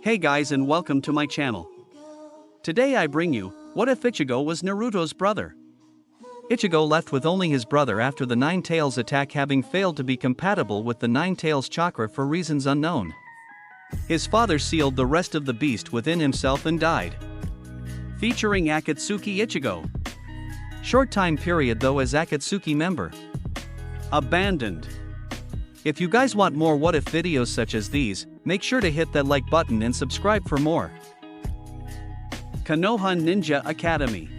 Hey guys and welcome to my channel. Today I bring you, what if Ichigo was Naruto's brother? Ichigo left with only his brother after the Nine Tails attack, having failed to be compatible with the Nine Tails chakra for reasons unknown. His father sealed the rest of the beast within himself and died. Featuring Akatsuki Ichigo. Short time period though as Akatsuki member. Abandoned. If you guys want more what if videos such as these, make sure to hit that like button and subscribe for more. Konoha Ninja Academy.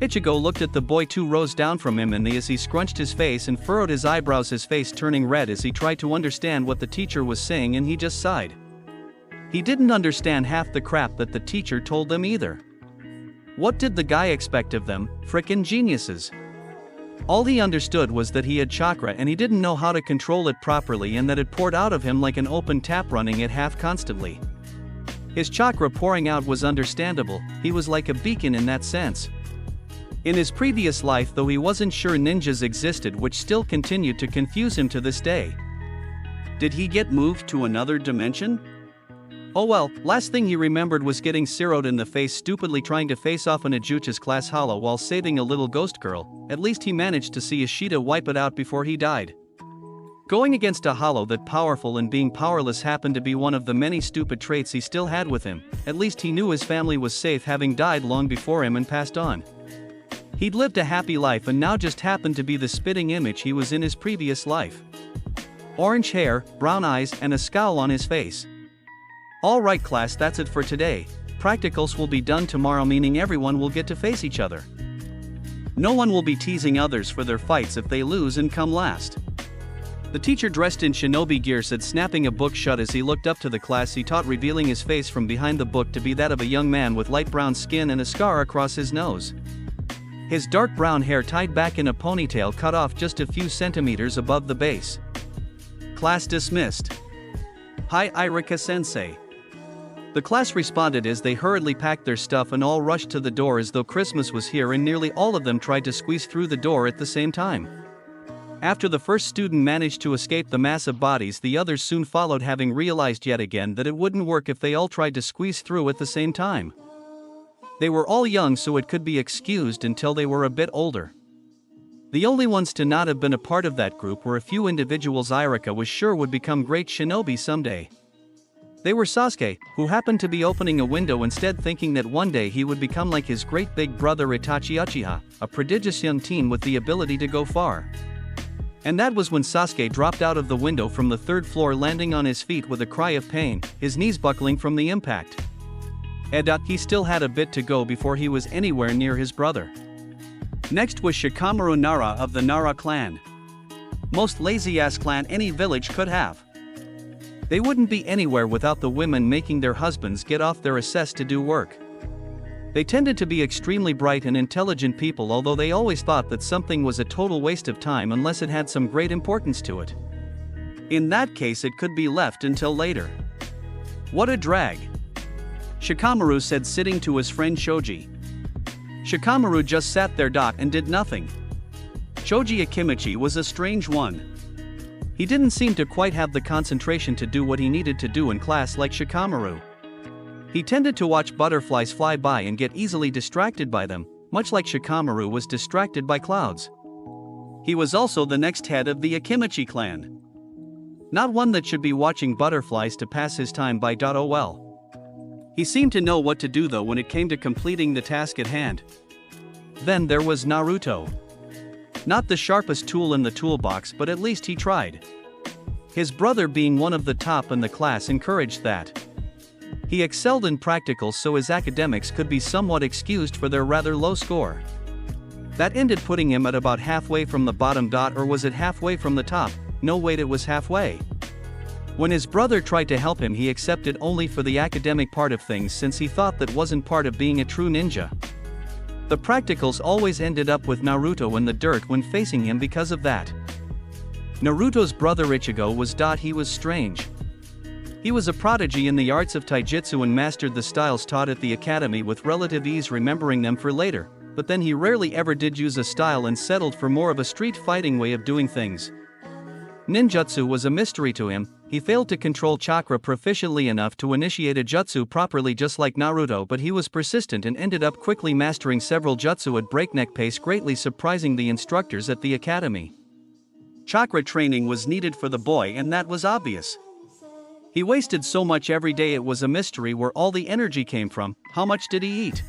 Ichigo looked at the boy 2 rows down from him and as he scrunched his face and furrowed his eyebrows, his face turning red as he tried to understand what the teacher was saying, and he just sighed. He didn't understand half the crap that the teacher told them either. What did the guy expect of them, frickin' geniuses? All he understood was that he had chakra and he didn't know how to control it properly, and that it poured out of him like an open tap running at half constantly. His chakra pouring out was understandable, he was like a beacon in that sense. In his previous life though, he wasn't sure ninjas existed, which still continued to confuse him to this day. Did he get moved to another dimension? Oh well, last thing he remembered was getting zeroed in the face stupidly trying to face off an Ajucha's class hollow while saving a little ghost girl. At least he managed to see Ishida wipe it out before he died. Going against a hollow that powerful and being powerless happened to be one of the many stupid traits he still had with him. At least he knew his family was safe, having died long before him and passed on. He'd lived a happy life and now just happened to be the spitting image he was in his previous life. Orange hair, brown eyes, and a scowl on his face. Alright class, that's it for today. Practicals will be done tomorrow, meaning everyone will get to face each other. No one will be teasing others for their fights if they lose and come last. The teacher dressed in shinobi gear said, snapping a book shut as he looked up to the class he taught, revealing his face from behind the book to be that of a young man with light brown skin and a scar across his nose. His dark brown hair tied back in a ponytail cut off just a few centimeters above the base. Class dismissed. Hi Irika-sensei. The class responded as they hurriedly packed their stuff and all rushed to the door as though Christmas was here, and nearly all of them tried to squeeze through the door at the same time. After the first student managed to escape the mass of bodies, the others soon followed, having realized yet again that it wouldn't work if they all tried to squeeze through at the same time. They were all young, so it could be excused until they were a bit older. The only ones to not have been a part of that group were a few individuals Irika was sure would become great shinobi someday. They were Sasuke, who happened to be opening a window instead, thinking that one day he would become like his great big brother Itachi Uchiha, a prodigious young teen with the ability to go far. And that was when Sasuke dropped out of the window from the 3rd floor, landing on his feet with a cry of pain, his knees buckling from the impact. He still had a bit to go before he was anywhere near his brother. Next was Shikamaru Nara of the Nara clan. Most lazy-ass clan any village could have. They wouldn't be anywhere without the women making their husbands get off their assess to do work. They tended to be extremely bright and intelligent people, although they always thought that something was a total waste of time unless it had some great importance to it. In that case it could be left until later. What a drag. Shikamaru said, sitting to his friend Shoji. Shikamaru just sat there and did nothing. Shoji Akimichi was a strange one. He didn't seem to quite have the concentration to do what he needed to do in class like Shikamaru. He tended to watch butterflies fly by and get easily distracted by them, much like Shikamaru was distracted by clouds. He was also the next head of the Akimichi clan. Not one that should be watching butterflies to pass his time by. Oh well. He seemed to know what to do though when it came to completing the task at hand. Then there was Naruto. Not the sharpest tool in the toolbox, but at least he tried. His brother, being one of the top in the class, encouraged that. He excelled in practicals, so his academics could be somewhat excused for their rather low score. That ended putting him at about halfway from the bottom. Or was it halfway from the top? No wait, it was halfway. When his brother tried to help him, he accepted only for the academic part of things, since he thought that wasn't part of being a true ninja. The practicals always ended up with Naruto in the dirt when facing him because of that. Naruto's brother Ichigo was. He was strange. He was a prodigy in the arts of taijutsu and mastered the styles taught at the academy with relative ease, remembering them for later, but then he rarely ever did use a style and settled for more of a street fighting way of doing things. Ninjutsu was a mystery to him, He failed to control chakra proficiently enough to initiate a jutsu properly just like Naruto, but he was persistent and ended up quickly mastering several jutsu at breakneck pace, greatly surprising the instructors at the academy. Chakra training was needed for the boy, and that was obvious. He wasted so much every day it was a mystery where all the energy came from. How much did he eat?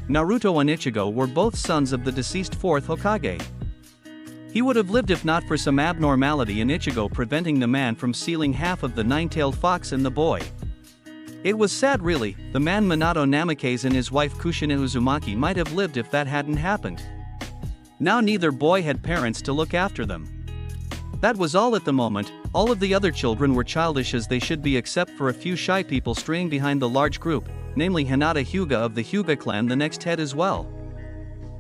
Naruto and Ichigo were both sons of the deceased fourth Hokage. He would have lived if not for some abnormality in Ichigo preventing the man from sealing half of the nine-tailed fox in the boy. It was sad really. The man Minato Namikaze and his wife Kushina Uzumaki might have lived if that hadn't happened. Now neither boy had parents to look after them. That was all at the moment. All of the other children were childish as they should be except for a few shy people straying behind the large group, namely Hinata Hyuga of the Hyuga clan, the next head as well.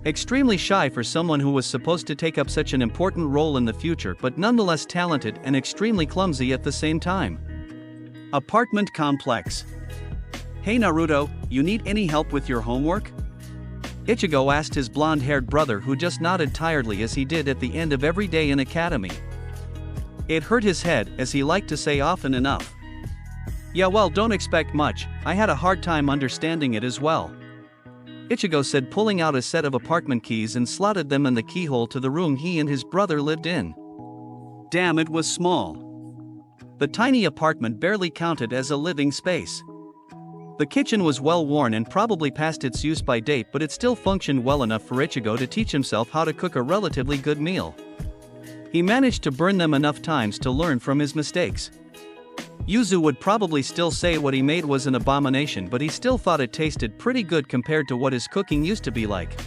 Extremely shy for someone who was supposed to take up such an important role in the future, but nonetheless talented and extremely clumsy at the same time. Apartment complex. Hey Naruto, you need any help with your homework? Ichigo asked his blonde-haired brother, who just nodded tiredly as he did at the end of every day in academy. It hurt his head, as he liked to say often enough. Yeah, well, don't expect much. I had a hard time understanding it as well, Ichigo said, pulling out a set of apartment keys and slotted them in the keyhole to the room he and his brother lived in. Damn, it was small. The tiny apartment barely counted as a living space. The kitchen was well worn and probably past its use by date, but it still functioned well enough for Ichigo to teach himself how to cook a relatively good meal. He managed to burn them enough times to learn from his mistakes. Yuzu would probably still say what he made was an abomination, but he still thought it tasted pretty good compared to what his cooking used to be like.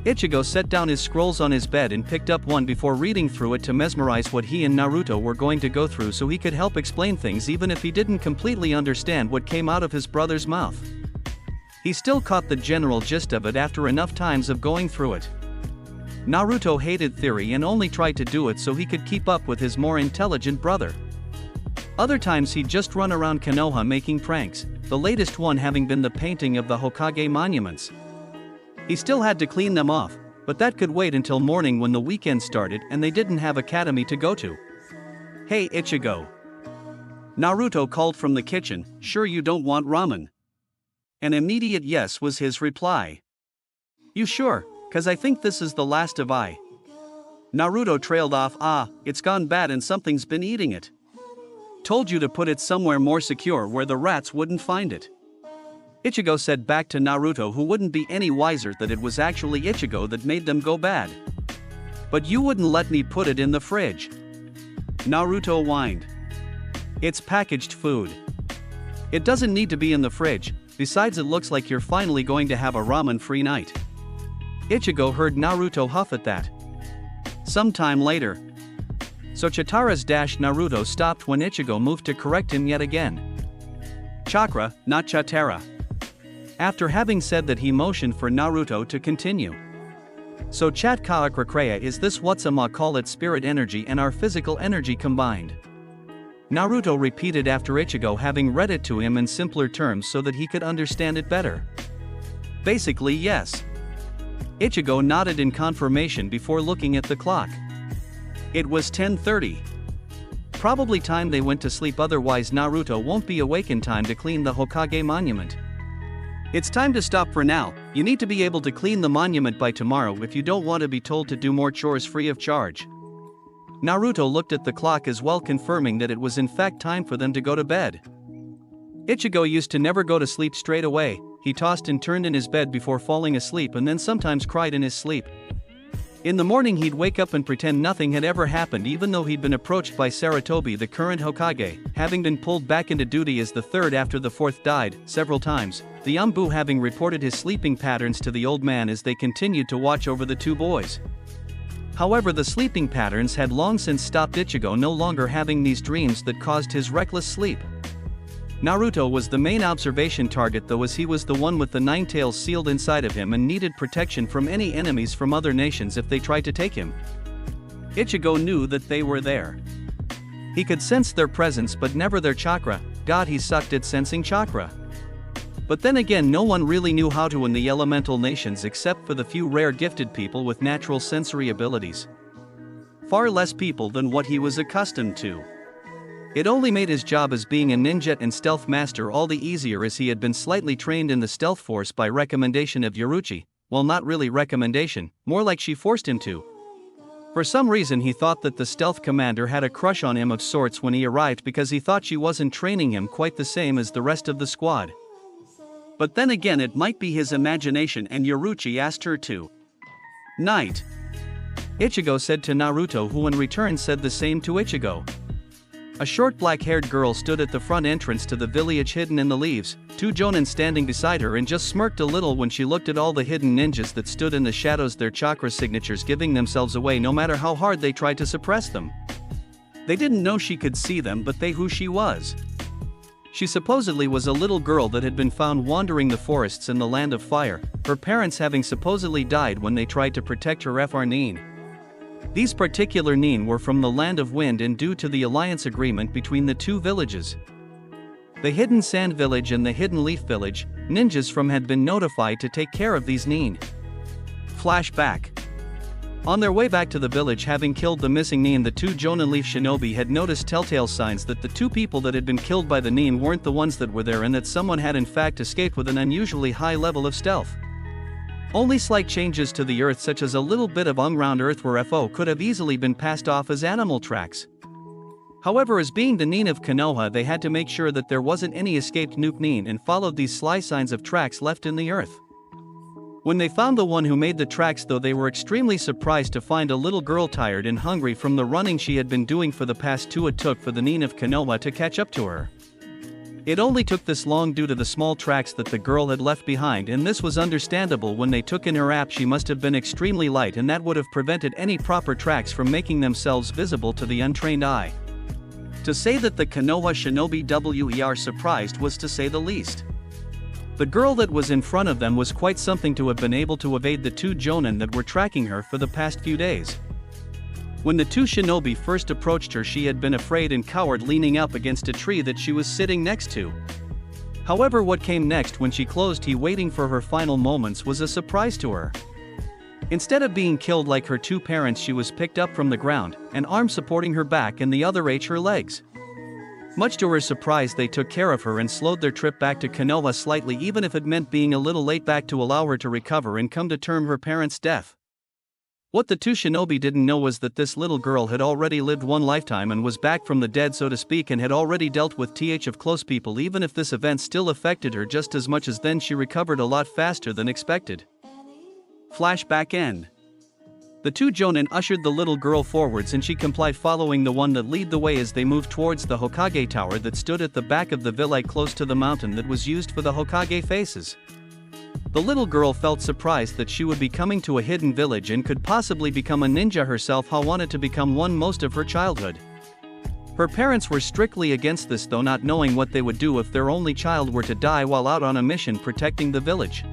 Ichigo set down his scrolls on his bed and picked up one before reading through it to mesmerize what he and Naruto were going to go through so he could help explain things even if he didn't completely understand what came out of his brother's mouth. He still caught the general gist of it after enough times of going through it. Naruto hated theory and only tried to do it so he could keep up with his more intelligent brother. Other times he'd just run around Konoha making pranks, the latest one having been the painting of the Hokage monuments. He still had to clean them off, but that could wait until morning when the weekend started and they didn't have academy to go to. Hey Ichigo. Naruto called from the kitchen, sure you don't want ramen? An immediate yes was his reply. You sure, 'cause I think this is the last of I. Naruto trailed off, it's gone bad and something's been eating it. Told you to put it somewhere more secure where the rats wouldn't find it. Ichigo said back to Naruto, who wouldn't be any wiser that it was actually Ichigo that made them go bad. But you wouldn't let me put it in the fridge. Naruto whined. It's packaged food. It doesn't need to be in the fridge, besides it looks like you're finally going to have a ramen-free night. Ichigo heard Naruto huff at that. Sometime later. So Chitara's Naruto stopped when Ichigo moved to correct him yet again. Chakra, not Chitara. After having said that, he motioned for Naruto to continue. So Chakra is this what'sama call it spirit energy and our physical energy combined. Naruto repeated after Ichigo, having read it to him in simpler terms so that he could understand it better. Basically yes. Ichigo nodded in confirmation before looking at the clock. It was 10:30. Probably time they went to sleep, otherwise Naruto won't be awake in time to clean the Hokage monument. It's time to stop for now. You need to be able to clean the monument by tomorrow if you don't want to be told to do more chores free of charge. Naruto looked at the clock as well, confirming that it was in fact time for them to go to bed. Ichigo used to never go to sleep straight away. He tossed and turned in his bed before falling asleep and then sometimes cried in his sleep. In the morning he'd wake up and pretend nothing had ever happened, even though he'd been approached by Sarutobi, the current Hokage, having been pulled back into duty as the third after the fourth died, several times, the Anbu having reported his sleeping patterns to the old man as they continued to watch over the two boys. However, the sleeping patterns had long since stopped Ichigo no longer having these dreams that caused his reckless sleep. Naruto was the main observation target though, as he was the one with the nine tails sealed inside of him and needed protection from any enemies from other nations if they tried to take him. Ichigo knew that they were there. He could sense their presence but never their chakra. God, he sucked at sensing chakra. But then again, no one really knew how to in the elemental nations except for the few rare gifted people with natural sensory abilities. Far less people than what he was accustomed to. It only made his job as being a ninja and stealth master all the easier, as he had been slightly trained in the stealth force by recommendation of Yaruchi. Well, not really recommendation, more like she forced him to. For some reason he thought that the stealth commander had a crush on him of sorts when he arrived, because he thought she wasn't training him quite the same as the rest of the squad. But then again, it might be his imagination, and Yaruchi asked her to. Night. Ichigo said to Naruto, who in return said the same to Ichigo. A short black-haired girl stood at the front entrance to the village hidden in the leaves, two jonin standing beside her, and just smirked a little when she looked at all the hidden ninjas that stood in the shadows, their chakra signatures giving themselves away no matter how hard they tried to suppress them. They didn't know she could see them, but they who she was. She supposedly was a little girl that had been found wandering the forests in the land of fire, her parents having supposedly died when they tried to protect her Fr Nin. These particular Nin were from the land of wind, and due to the alliance agreement between the two villages, the hidden sand village and the hidden leaf village, ninjas from had been notified to take care of these Nin. Flashback. On their way back to the village, having killed the missing Nin, the two Jonin Leaf shinobi had noticed telltale signs that the two people that had been killed by the Nin weren't the ones that were there, and that someone had in fact escaped with an unusually high level of stealth. Only slight changes to the earth, such as a little bit of unground earth where FO could have easily been passed off as animal tracks. However, as being the Nin of Konoha, they had to make sure that there wasn't any escaped nuke Nin, and followed these sly signs of tracks left in the earth. When they found the one who made the tracks, though, they were extremely surprised to find a little girl tired and hungry from the running she had been doing for the past 2. It took for the Nin of Konoha to catch up to her. It only took this long due to the small tracks that the girl had left behind, and this was understandable. When they took in her app, she must have been extremely light, and that would have prevented any proper tracks from making themselves visible to the untrained eye. To say that the Konoha shinobi were surprised was to say the least. The girl that was in front of them was quite something to have been able to evade the two jonin that were tracking her for the past few days. When the two shinobi first approached her, she had been afraid and cowered, leaning up against a tree that she was sitting next to. However, what came next when she closed her waiting for her final moments was a surprise to her. Instead of being killed like her two parents, she was picked up from the ground, an arm supporting her back and the other her legs. Much to her surprise, they took care of her and slowed their trip back to Konoha slightly, even if it meant being a little late back, to allow her to recover and come to term her parents' death. What the two shinobi didn't know was that this little girl had already lived one lifetime and was back from the dead, so to speak, and had already dealt with of close people. Even if this event still affected her just as much as then, she recovered a lot faster than expected. Flashback end. The two jonin ushered the little girl forwards, and she complied, following the one that lead the way as they moved towards the Hokage tower that stood at the back of the villa close to the mountain that was used for the Hokage faces. The little girl felt surprised that she would be coming to a hidden village and could possibly become a ninja herself, how wanted to become one most of her childhood. Her parents were strictly against this, though, not knowing what they would do if their only child were to die while out on a mission protecting the village.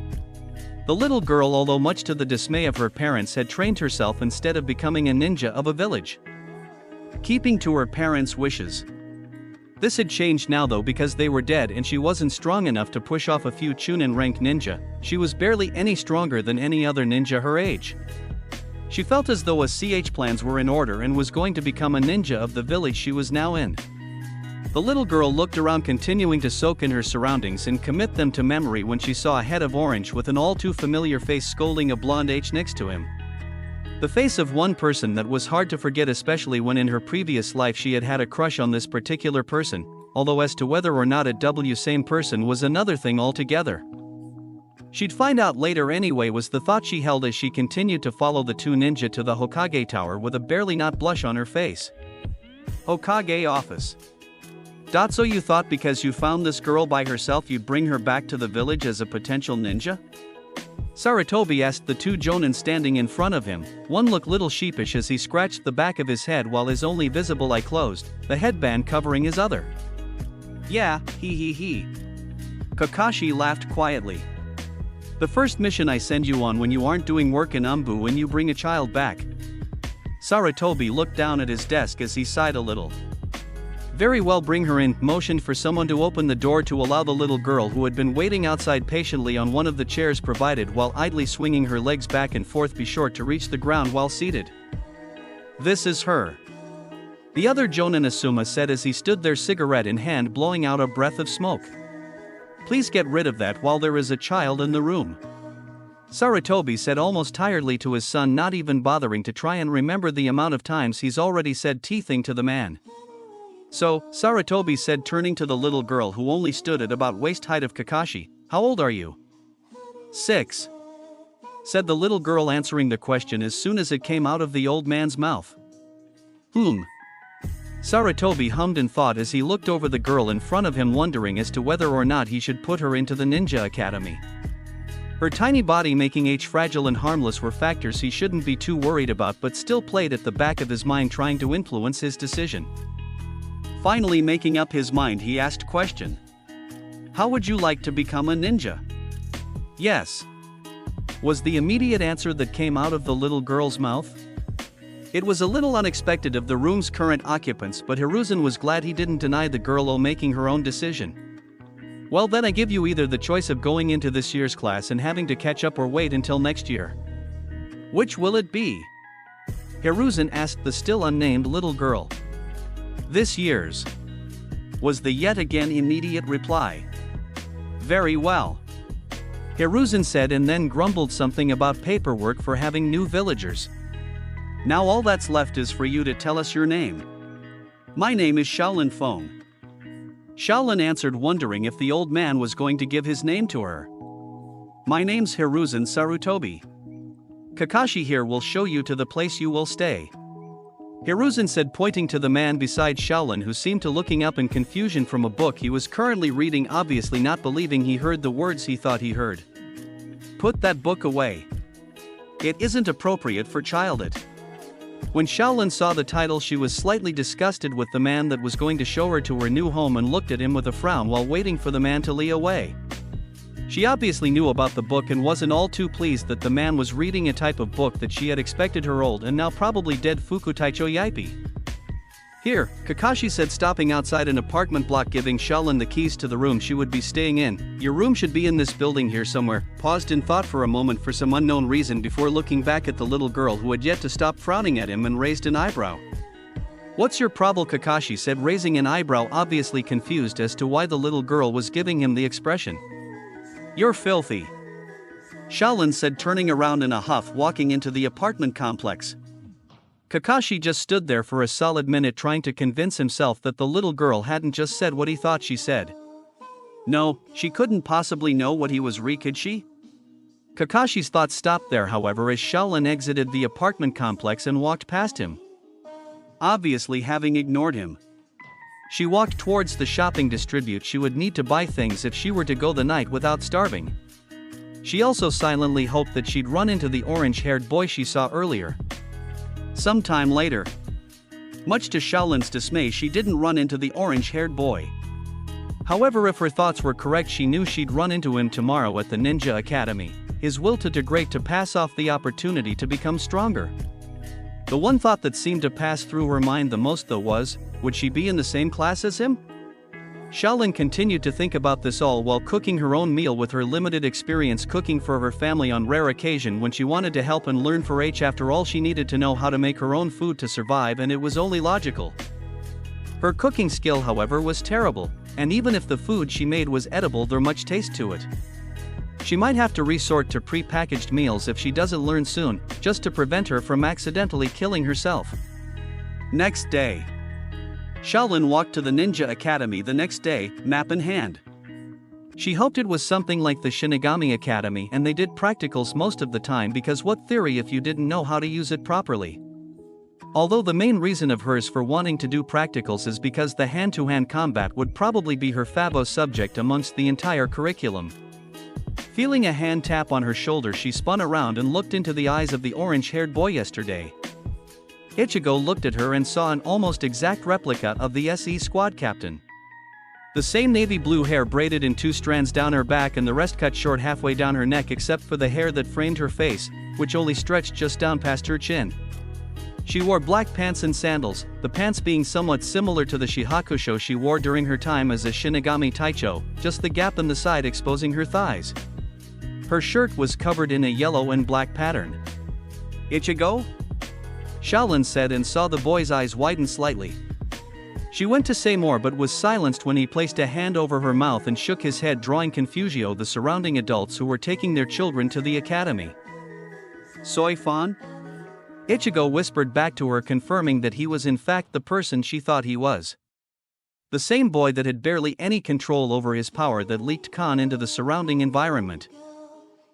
The little girl, although much to the dismay of her parents, had trained herself instead of becoming a ninja of a village, keeping to her parents' wishes. This had changed now, though, because they were dead and she wasn't strong enough to push off a few Chunin rank ninja. She was barely any stronger than any other ninja her age. She felt as though CH plans were in order and was going to become a ninja of the village she was now in. The little girl looked around, continuing to soak in her surroundings and commit them to memory, when she saw a head of orange with an all too familiar face scolding a blonde next to him. The face of one person that was hard to forget, especially when in her previous life she had had a crush on this particular person, although as to whether or not it same person was another thing altogether. She'd find out later anyway, was the thought she held as she continued to follow the two ninja to the Hokage tower with a barely not blush on her face. Hokage office. So you thought because you found this girl by herself you'd bring her back to the village as a potential ninja? Sarutobi asked the two jonin standing in front of him. One looked little sheepish as he scratched the back of his head while his only visible eye closed, the headband covering his other. Yeah, he. Kakashi laughed quietly. The first mission I send you on when you aren't doing work in Umbu and you bring a child back. Sarutobi looked down at his desk as he sighed a little. Very well, bring her in, motioned for someone to open the door to allow the little girl, who had been waiting outside patiently on one of the chairs provided while idly swinging her legs back and forth, be sure to reach the ground while seated. This is her. the other Jonin Asuma said as he stood there, cigarette in hand, blowing out a breath of smoke. Please get rid of that while there is a child in the room. Sarutobi said almost tiredly to his son, not even bothering to try and remember the amount of times he's already said teething to the man. So, Sarutobi said, turning to the little girl who only stood at about waist height of Kakashi, how old are you? 6. Said the little girl, answering the question as soon as it came out of the old man's mouth. Sarutobi hummed and thought as he looked over the girl in front of him, wondering as to whether or not he should put her into the ninja academy. Her tiny body making H fragile and harmless were factors he shouldn't be too worried about, but still played at the back of his mind, trying to influence his decision. Finally making up his mind, he asked question. How would you like to become a ninja? Yes, was the immediate answer that came out of the little girl's mouth. It was a little unexpected of the room's current occupants, but Hiruzen was glad he didn't deny the girl making her own decision. Well, then I give you either the choice of going into this year's class and having to catch up, or wait until next year. Which will it be? Hiruzen asked the still unnamed little girl. This year's, was the yet again immediate reply. Very well, Hiruzen said, and then grumbled something about paperwork for having new villagers. Now all that's left is for you to tell us your name. My name is Shaolin Feng. Shaolin answered, wondering if the old man was going to give his name to her. My name's Hiruzen Sarutobi. Kakashi here will show you to the place you will stay. Hiruzen said, pointing to the man beside Shaolin, who seemed to looking up in confusion from a book he was currently reading, obviously not believing he heard the words he thought he heard. Put that book away. It isn't appropriate for childhood. When Shaolin saw the title, she was slightly disgusted with the man that was going to show her to her new home, and looked at him with a frown while waiting for the man to lead away. She obviously knew about the book and wasn't all too pleased that the man was reading a type of book that she had expected her old and now probably dead Fukutaicho Yaipi. Here, Kakashi said, stopping outside an apartment block, giving Shaolin the keys to the room she would be staying in. Your room should be in this building here somewhere. Paused in thought for a moment for some unknown reason before looking back at the little girl, who had yet to stop frowning at him, and raised an eyebrow. What's your problem? Kakashi said, raising an eyebrow, obviously confused as to why the little girl was giving him the expression. You're filthy, Shaolin said, turning around in a huff, walking into the apartment complex. Kakashi just stood there for a solid minute, trying to convince himself that the little girl hadn't just said what he thought she said. No, she couldn't possibly know what he was could she? Kakashi's thoughts stopped there, however, as Shaolin exited the apartment complex and walked past him. Obviously having ignored him, she walked towards the shopping district. She would need to buy things if she were to go the night without starving. She also silently hoped that she'd run into the orange-haired boy she saw earlier. Sometime later, much to Shaolin's dismay, she didn't run into the orange-haired boy. However, if her thoughts were correct, she knew she'd run into him tomorrow at the Ninja Academy. His will to degrade to pass off the opportunity to become stronger. The one thought that seemed to pass through her mind the most, though, was, would she be in the same class as him? Shaolin continued to think about this all while cooking her own meal, with her limited experience cooking for her family on rare occasion when she wanted to help and learn for H. After all, she needed to know how to make her own food to survive, and it was only logical. Her cooking skill, however, was terrible, and even if the food she made was edible, there much taste to it. She might have to resort to pre-packaged meals if she doesn't learn soon, just to prevent her from accidentally killing herself. Next day, Shaolin walked to the Ninja Academy the next day, map in hand. She hoped it was something like the Shinigami Academy, and they did practicals most of the time, because what theory if you didn't know how to use it properly? Although the main reason of hers for wanting to do practicals is because the hand-to-hand combat would probably be her favo subject amongst the entire curriculum. Feeling a hand tap on her shoulder, she spun around and looked into the eyes of the orange-haired boy yesterday. Ichigo looked at her and saw an almost exact replica of the SE squad captain. The same navy blue hair braided in 2 strands down her back, and the rest cut short halfway down her neck except for the hair that framed her face, which only stretched just down past her chin. She wore black pants and sandals, the pants being somewhat similar to the shihakusho she wore during her time as a Shinigami Taicho, just the gap in the side exposing her thighs. Her shirt was covered in a yellow and black pattern. Ichigo? Shaolin said and saw the boy's eyes widen slightly. She went to say more but was silenced when he placed a hand over her mouth and shook his head, drawing confusion the surrounding adults who were taking their children to the academy. Soifan? Ichigo whispered back to her, confirming that he was in fact the person she thought he was. The same boy that had barely any control over his power that leaked Kan into the surrounding environment.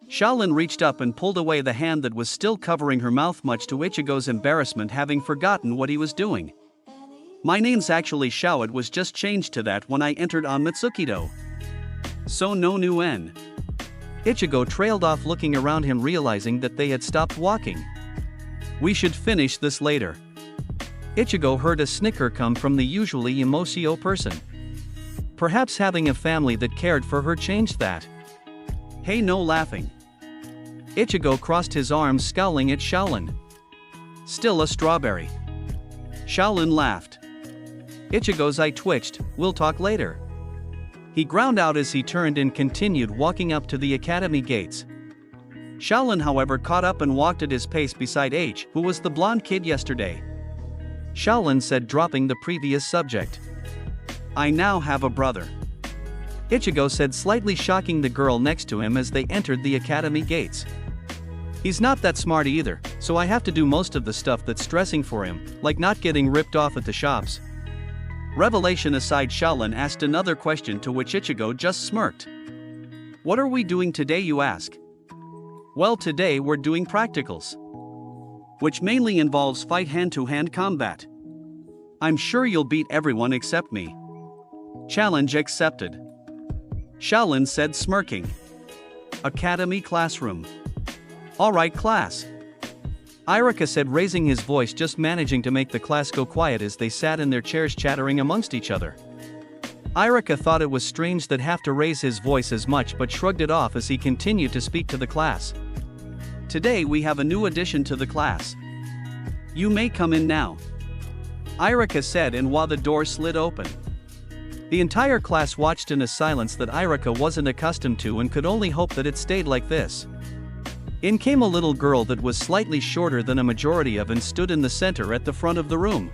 Shaolin reached up and pulled away the hand that was still covering her mouth, much to Ichigo's embarrassment, having forgotten what he was doing. My name's actually Shao, it was just changed to that when I entered on Mitsukido. So no new N. Ichigo trailed off, looking around him, realizing that they had stopped walking. We should finish this later. Ichigo heard a snicker come from the usually emotional person. Perhaps having a family that cared for her changed that. Hey, no laughing. Ichigo crossed his arms, scowling at Shaolin. Still a strawberry. Shaolin laughed. Ichigo's eye twitched. We'll talk later. He ground out as he turned and continued walking up to the academy gates. Shaolin, however, caught up and walked at his pace beside H, who was the blonde kid yesterday. Shaolin said, dropping the previous subject. I now have a brother. Ichigo said, slightly shocking the girl next to him as they entered the academy gates. He's not that smart either, so I have to do most of the stuff that's stressing for him, like not getting ripped off at the shops. Revelation aside, Shaolin asked another question, to which Ichigo just smirked. What are we doing today, you ask? Well, today we're doing practicals, which mainly involves fight hand-to-hand combat. I'm sure you'll beat everyone except me. Challenge accepted. Shaolin said, smirking. Academy classroom. Alright, class. Irika said, raising his voice, just managing to make the class go quiet as they sat in their chairs chatting amongst each other. Irika thought it was strange that have to raise his voice as much, but shrugged it off as he continued to speak to the class. Today we have a new addition to the class. You may come in now. Irika said, and while the door slid open, the entire class watched in a silence that Irika wasn't accustomed to and could only hope that it stayed like this. In came a little girl that was slightly shorter than a majority of and stood in the center at the front of the room.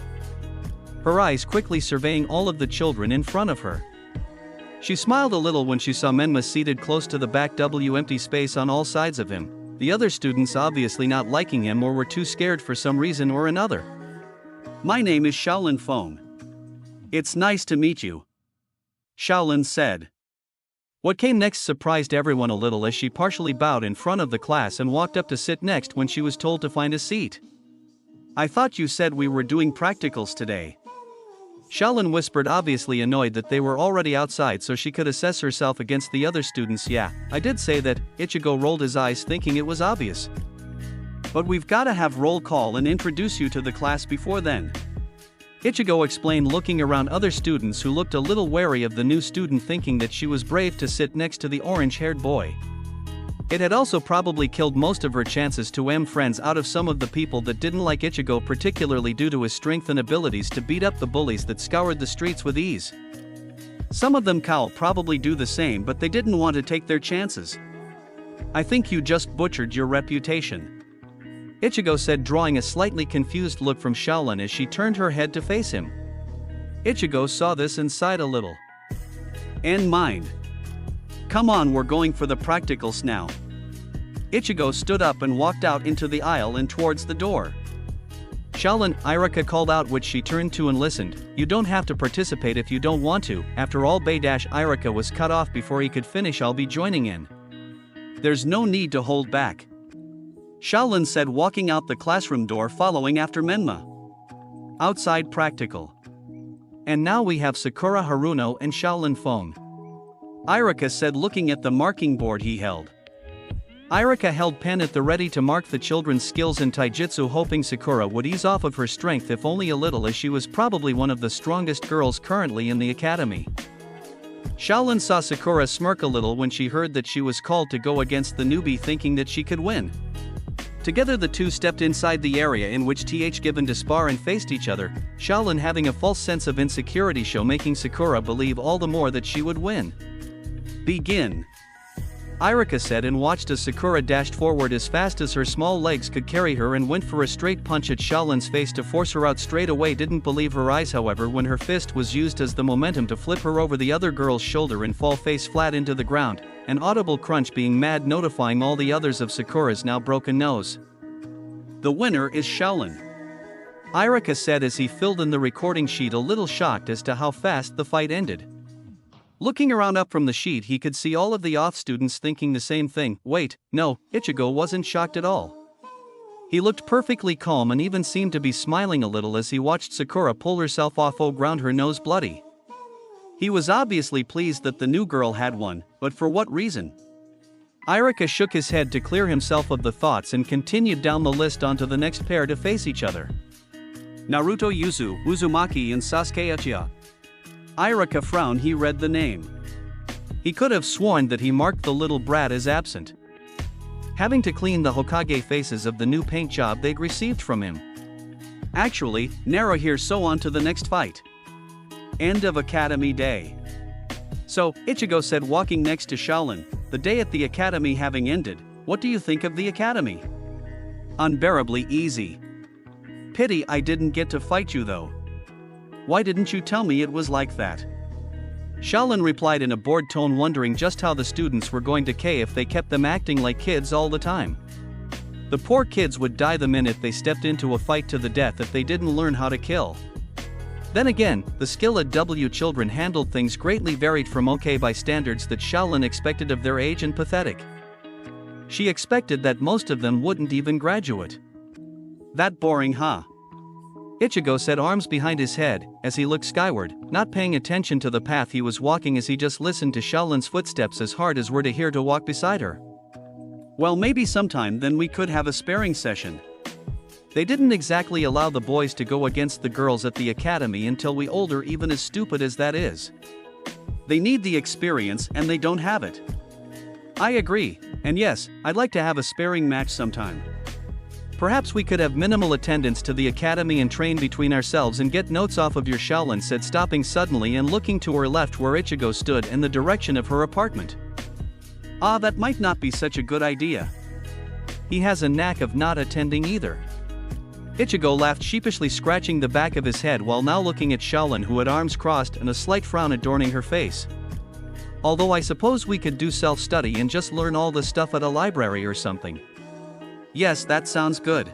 Her eyes quickly surveying all of the children in front of her. She smiled a little when she saw Menma seated close to the back, empty space on all sides of him, the other students obviously not liking him or were too scared for some reason or another. My name is Shaolin Feng. It's nice to meet you, Shaolin said. What came next surprised everyone a little as she partially bowed in front of the class and walked up to sit next when she was told to find a seat. I thought you said we were doing practicals today. Shaolin whispered, obviously annoyed that they were already outside so she could assess herself against the other students. Yeah, I did say that. Ichigo rolled his eyes, thinking it was obvious. But we've gotta have roll call and introduce you to the class before then. Ichigo explained, looking around other students who looked a little wary of the new student, thinking that she was brave to sit next to the orange-haired boy. It had also probably killed most of her chances to friends out of some of the people that didn't like Ichigo, particularly due to his strength and abilities to beat up the bullies that scoured the streets with ease. Some of them Cal probably do the same, but they didn't want to take their chances. I think you just butchered your reputation, Ichigo said, drawing a slightly confused look from Shaolin as she turned her head to face him. Ichigo saw this and sighed a little. And mind. Come on, we're going for the practicals now. Ichigo stood up and walked out into the aisle and towards the door. Shaolin, Irika called out, which she turned to and listened. You don't have to participate if you don't want to. After all, Irika was cut off before he could finish. I'll be joining in. There's no need to hold back, Shaolin said, walking out the classroom door, following after Menma. Outside practical. And now we have Sakura Haruno and Shaolin Feng, Irika said, looking at the marking board he held. Irika held pen at the ready to mark the children's skills in taijutsu, hoping Sakura would ease off of her strength if only a little, as she was probably one of the strongest girls currently in the academy. Shaolin saw Sakura smirk a little when she heard that she was called to go against the newbie, thinking that she could win. Together the two stepped inside the area in which given to spar and faced each other, Shaolin having a false sense of insecurity making Sakura believe all the more that she would win. Begin. Irika said, and watched as Sakura dashed forward as fast as her small legs could carry her and went for a straight punch at Shaolin's face to force her out straight away. Didn't believe her eyes, however, when her fist was used as the momentum to flip her over the other girl's shoulder and fall face flat into the ground, an audible crunch being mad, notifying all the others of Sakura's now broken nose. The winner is Shaolin, Irika said as he filled in the recording sheet, a little shocked as to how fast the fight ended. Looking around up from the sheet, he could see all of the auth students thinking the same thing. Wait, no, Ichigo wasn't shocked at all. He looked perfectly calm and even seemed to be smiling a little as he watched Sakura pull herself off ground, her nose bloody. He was obviously pleased that the new girl had won, but for what reason? Irika shook his head to clear himself of the thoughts and continued down the list onto the next pair to face each other. Naruto Yuzu, Uzumaki and Sasuke Uchiha. Irika frowned. He read the name. He could have sworn that he marked the little brat as absent, having to clean the Hokage faces of the new paint job they'd received from him. Actually, Nara here, so on to the next fight. End of Academy Day. So, Ichigo said, walking next to Shaolin, the day at the academy having ended, what do you think of the academy? Unbearably easy. Pity I didn't get to fight you though. Why didn't you tell me it was like that? Shaolin replied in a bored tone, wondering just how the students were going to K if they kept them acting like kids all the time. The poor kids would die the minute they stepped into a fight to the death if they didn't learn how to kill. Then again, the skill at W children handled things greatly varied from okay by standards that Shaolin expected of their age, and pathetic. She expected that most of them wouldn't even graduate. That boring, huh? Ichigo said, arms behind his head, as he looked skyward, not paying attention to the path he was walking as he just listened to Shaolin's footsteps as hard as were to hear to walk beside her. Well, maybe sometime then we could have a sparring session. They didn't exactly allow the boys to go against the girls at the academy until we older, even as stupid as that is. They need the experience and they don't have it. I agree, and yes, I'd like to have a sparring match sometime. Perhaps we could have minimal attendance to the academy and train between ourselves and get notes off of your, Shaolin said, stopping suddenly and looking to her left where Ichigo stood in the direction of her apartment. Ah, that might not be such a good idea. He has a knack of not attending either. Ichigo laughed sheepishly, scratching the back of his head while now looking at Shaolin, who had arms crossed and a slight frown adorning her face. Although I suppose we could do self-study and just learn all the stuff at a library or something. Yes, that sounds good.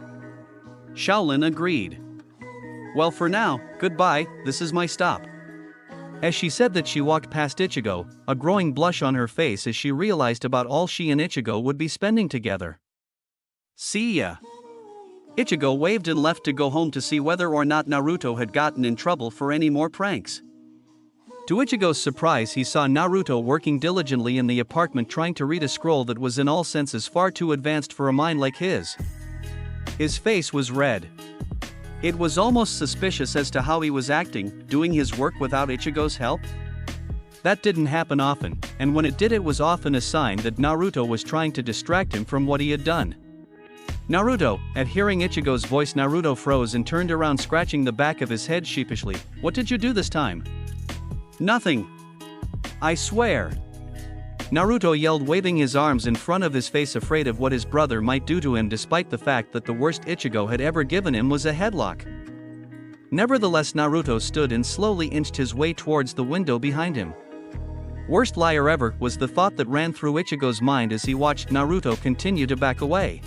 Shaolin agreed. Well, for now, goodbye, this is my stop. As she said that, she walked past Ichigo, a growing blush on her face as she realized about all she and Ichigo would be spending together. See ya. Ichigo waved and left to go home to see whether or not Naruto had gotten in trouble for any more pranks. To Ichigo's surprise, he saw Naruto working diligently in the apartment, trying to read a scroll that was in all senses far too advanced for a mind like his. His face was red. It was almost suspicious as to how he was acting, doing his work without Ichigo's help. That didn't happen often, and when it did, it was often a sign that Naruto was trying to distract him from what he had done. Naruto, at hearing Ichigo's voice, Naruto froze and turned around, scratching the back of his head sheepishly. What did you do this time? Nothing. I swear. Naruto yelled, waving his arms in front of his face, afraid of what his brother might do to him, despite the fact that the worst Ichigo had ever given him was a headlock. Nevertheless, Naruto stood and slowly inched his way towards the window behind him. Worst liar ever, was the thought that ran through Ichigo's mind as he watched Naruto continue to back away.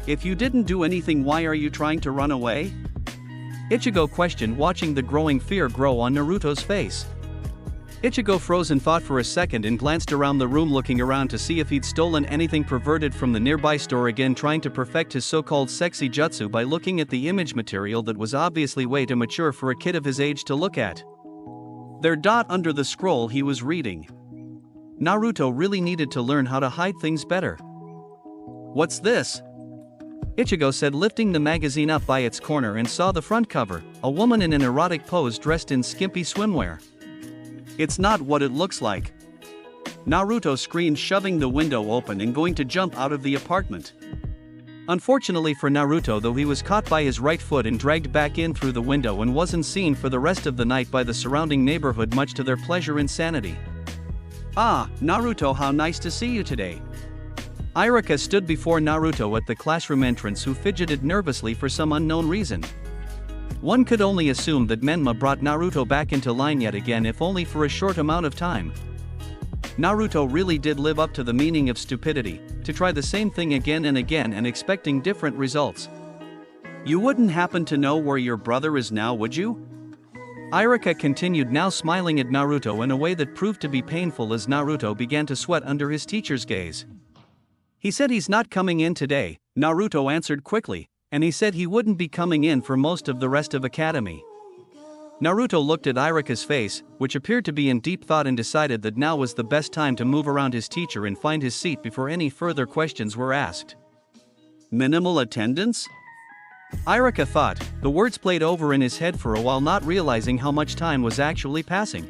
If you didn't do anything, why are you trying to run away? Ichigo questioned, watching the growing fear grow on Naruto's face. Ichigo froze and thought for a second and glanced around the room, looking around to see if he'd stolen anything perverted from the nearby store, again trying to perfect his so-called sexy jutsu by looking at the image material that was obviously way too mature for a kid of his age to look at. Their dot under the scroll he was reading. Naruto really needed to learn how to hide things better. What's this? Ichigo said, lifting the magazine up by its corner, and saw the front cover, a woman in an erotic pose dressed in skimpy swimwear. It's not what it looks like. Naruto screamed, shoving the window open and going to jump out of the apartment. Unfortunately for Naruto, though, he was caught by his right foot and dragged back in through the window and wasn't seen for the rest of the night by the surrounding neighborhood, much to their pleasure and sanity. Ah, Naruto, how nice to see you today. Irika stood before Naruto at the classroom entrance, who fidgeted nervously for some unknown reason. One could only assume that Menma brought Naruto back into line yet again, if only for a short amount of time. Naruto really did live up to the meaning of stupidity, to try the same thing again and again and expecting different results. You wouldn't happen to know where your brother is now, would you? Irika continued, now smiling at Naruto in a way that proved to be painful as Naruto began to sweat under his teacher's gaze. He said he's not coming in today, Naruto answered quickly, and he said he wouldn't be coming in for most of the rest of academy. Naruto looked at Irika's face, which appeared to be in deep thought, and decided that now was the best time to move around his teacher and find his seat before any further questions were asked. Minimal attendance? Irika thought. The words played over in his head for a while, not realizing how much time was actually passing.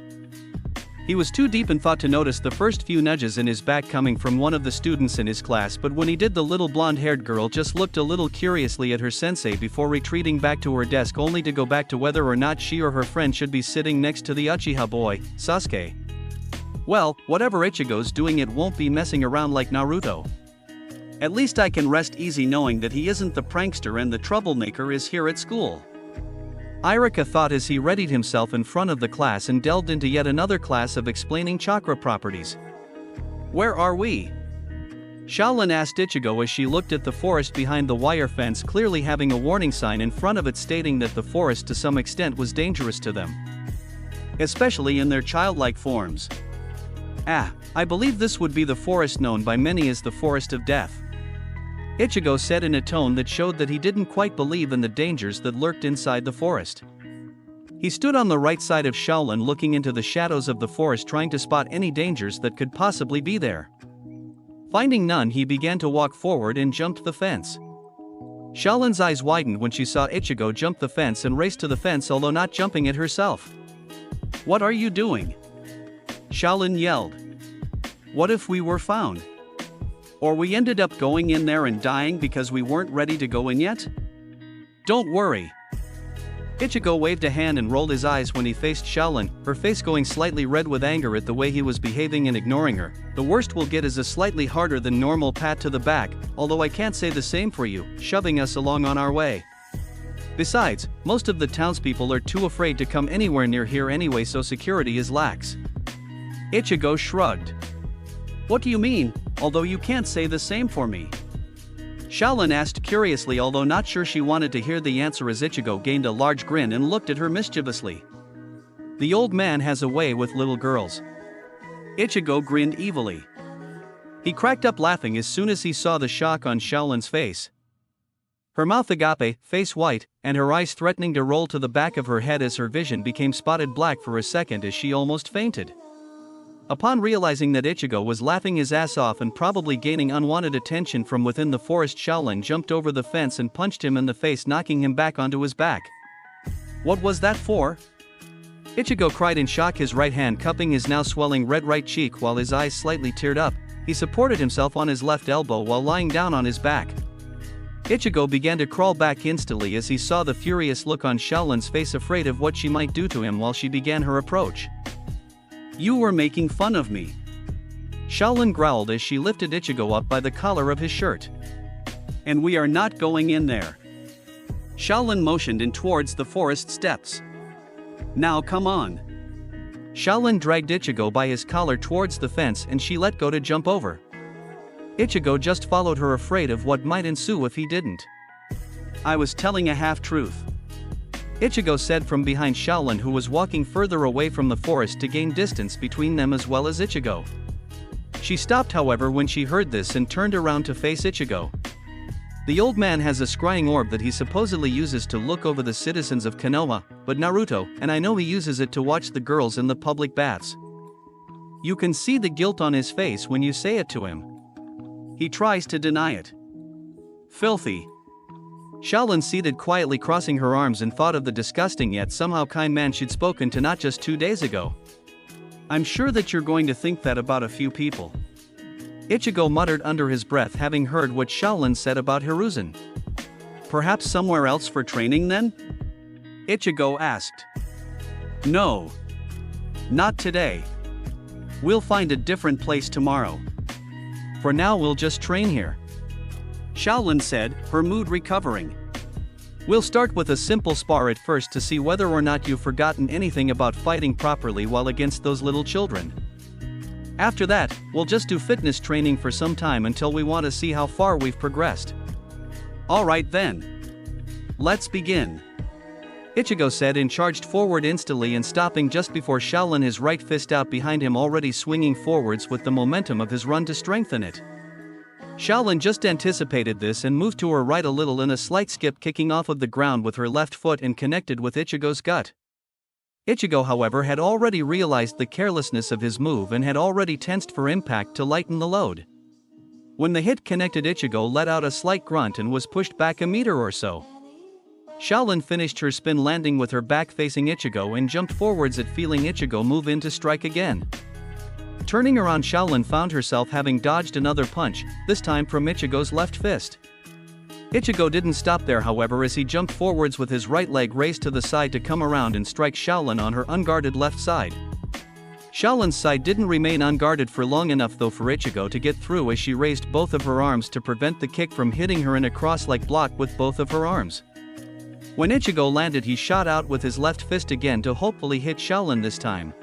He was too deep in thought to notice the first few nudges in his back coming from one of the students in his class, but when he did, the little blonde-haired girl just looked a little curiously at her sensei before retreating back to her desk, only to go back to whether or not she or her friend should be sitting next to the Uchiha boy, Sasuke. Well, whatever Ichigo's doing, it won't be messing around like Naruto. At least I can rest easy knowing that he isn't the prankster and the troublemaker is here at school. Irika thought as he readied himself in front of the class and delved into yet another class of explaining chakra properties. Where are we? Shaolin asked Ichigo as she looked at the forest behind the wire fence, clearly having a warning sign in front of it stating that the forest to some extent was dangerous to them, especially in their childlike forms. I believe this would be the forest known by many as the Forest of Death, Ichigo said in a tone that showed that he didn't quite believe in the dangers that lurked inside the forest. He stood on the right side of Shaolin, looking into the shadows of the forest, trying to spot any dangers that could possibly be there. Finding none, he began to walk forward and jumped the fence. Shaolin's eyes widened when she saw Ichigo jump the fence and race to the fence, although not jumping it herself. What are you doing? Shaolin yelled. What if we were found? Or we ended up going in there and dying because we weren't ready to go in yet? Don't worry. Ichigo waved a hand and rolled his eyes when he faced Shaolin, her face going slightly red with anger at the way he was behaving and ignoring her. The worst we'll get is a slightly harder than normal pat to the back, although I can't say the same for you, shoving us along on our way. Besides, most of the townspeople are too afraid to come anywhere near here anyway, so security is lax. Ichigo shrugged. What do you mean, although you can't say the same for me? Shaolin asked curiously, although not sure she wanted to hear the answer, as Ichigo gained a large grin and looked at her mischievously. The old man has a way with little girls. Ichigo grinned evilly. He cracked up laughing as soon as he saw the shock on Shaolin's face. Her mouth agape, face white, and her eyes threatening to roll to the back of her head as her vision became spotted black for a second as she almost fainted. Upon realizing that Ichigo was laughing his ass off and probably gaining unwanted attention from within the forest, Shaolin jumped over the fence and punched him in the face, knocking him back onto his back. What was that for? Ichigo cried in shock, his right hand cupping his now swelling red right cheek while his eyes slightly teared up. He supported himself on his left elbow while lying down on his back. Ichigo began to crawl back instantly as he saw the furious look on Shaolin's face, afraid of what she might do to him while she began her approach. You were making fun of me. Shaolin growled as she lifted Ichigo up by the collar of his shirt. And we are not going in there. Shaolin motioned in towards the forest steps. Now come on. Shaolin dragged Ichigo by his collar towards the fence and she let go to jump over. Ichigo just followed her, afraid of what might ensue if he didn't. I was telling a half-truth, Ichigo said from behind Shaolin, who was walking further away from the forest to gain distance between them as well as Ichigo. She stopped, however, when she heard this and turned around to face Ichigo. The old man has a scrying orb that he supposedly uses to look over the citizens of Konoha, but Naruto, and I know he uses it to watch the girls in the public baths. You can see the guilt on his face when you say it to him. He tries to deny it. Filthy. Shaolin seated quietly, crossing her arms, and thought of the disgusting yet somehow kind man she'd spoken to not just 2 days ago. I'm sure that you're going to think that about a few people. Ichigo muttered under his breath, having heard what Shaolin said about Hiruzen. Perhaps somewhere else for training then? Ichigo asked. No. Not today. We'll find a different place tomorrow. For now we'll just train here," Shaolin said, her mood recovering. "We'll start with a simple spar at first to see whether or not you've forgotten anything about fighting properly while against those little children. After that, we'll just do fitness training for some time until we want to see how far we've progressed." "Alright then. Let's begin," Ichigo said and charged forward instantly and stopping just before Shaolin, his right fist out behind him already swinging forwards with the momentum of his run to strengthen it. Shaolin just anticipated this and moved to her right a little in a slight skip, kicking off of the ground with her left foot and connected with Ichigo's gut. Ichigo, however, had already realized the carelessness of his move and had already tensed for impact to lighten the load. When the hit connected, Ichigo let out a slight grunt and was pushed back a meter or so. Shaolin finished her spin landing with her back facing Ichigo and jumped forwards at feeling Ichigo move in to strike again. Turning around, Shaolin found herself having dodged another punch, this time from Ichigo's left fist. Ichigo didn't stop there, however, as he jumped forwards with his right leg raised to the side to come around and strike Shaolin on her unguarded left side. Shaolin's side didn't remain unguarded for long enough though for Ichigo to get through as she raised both of her arms to prevent the kick from hitting her in a cross-like block with both of her arms. When Ichigo landed, he shot out with his left fist again to hopefully hit Shaolin this time.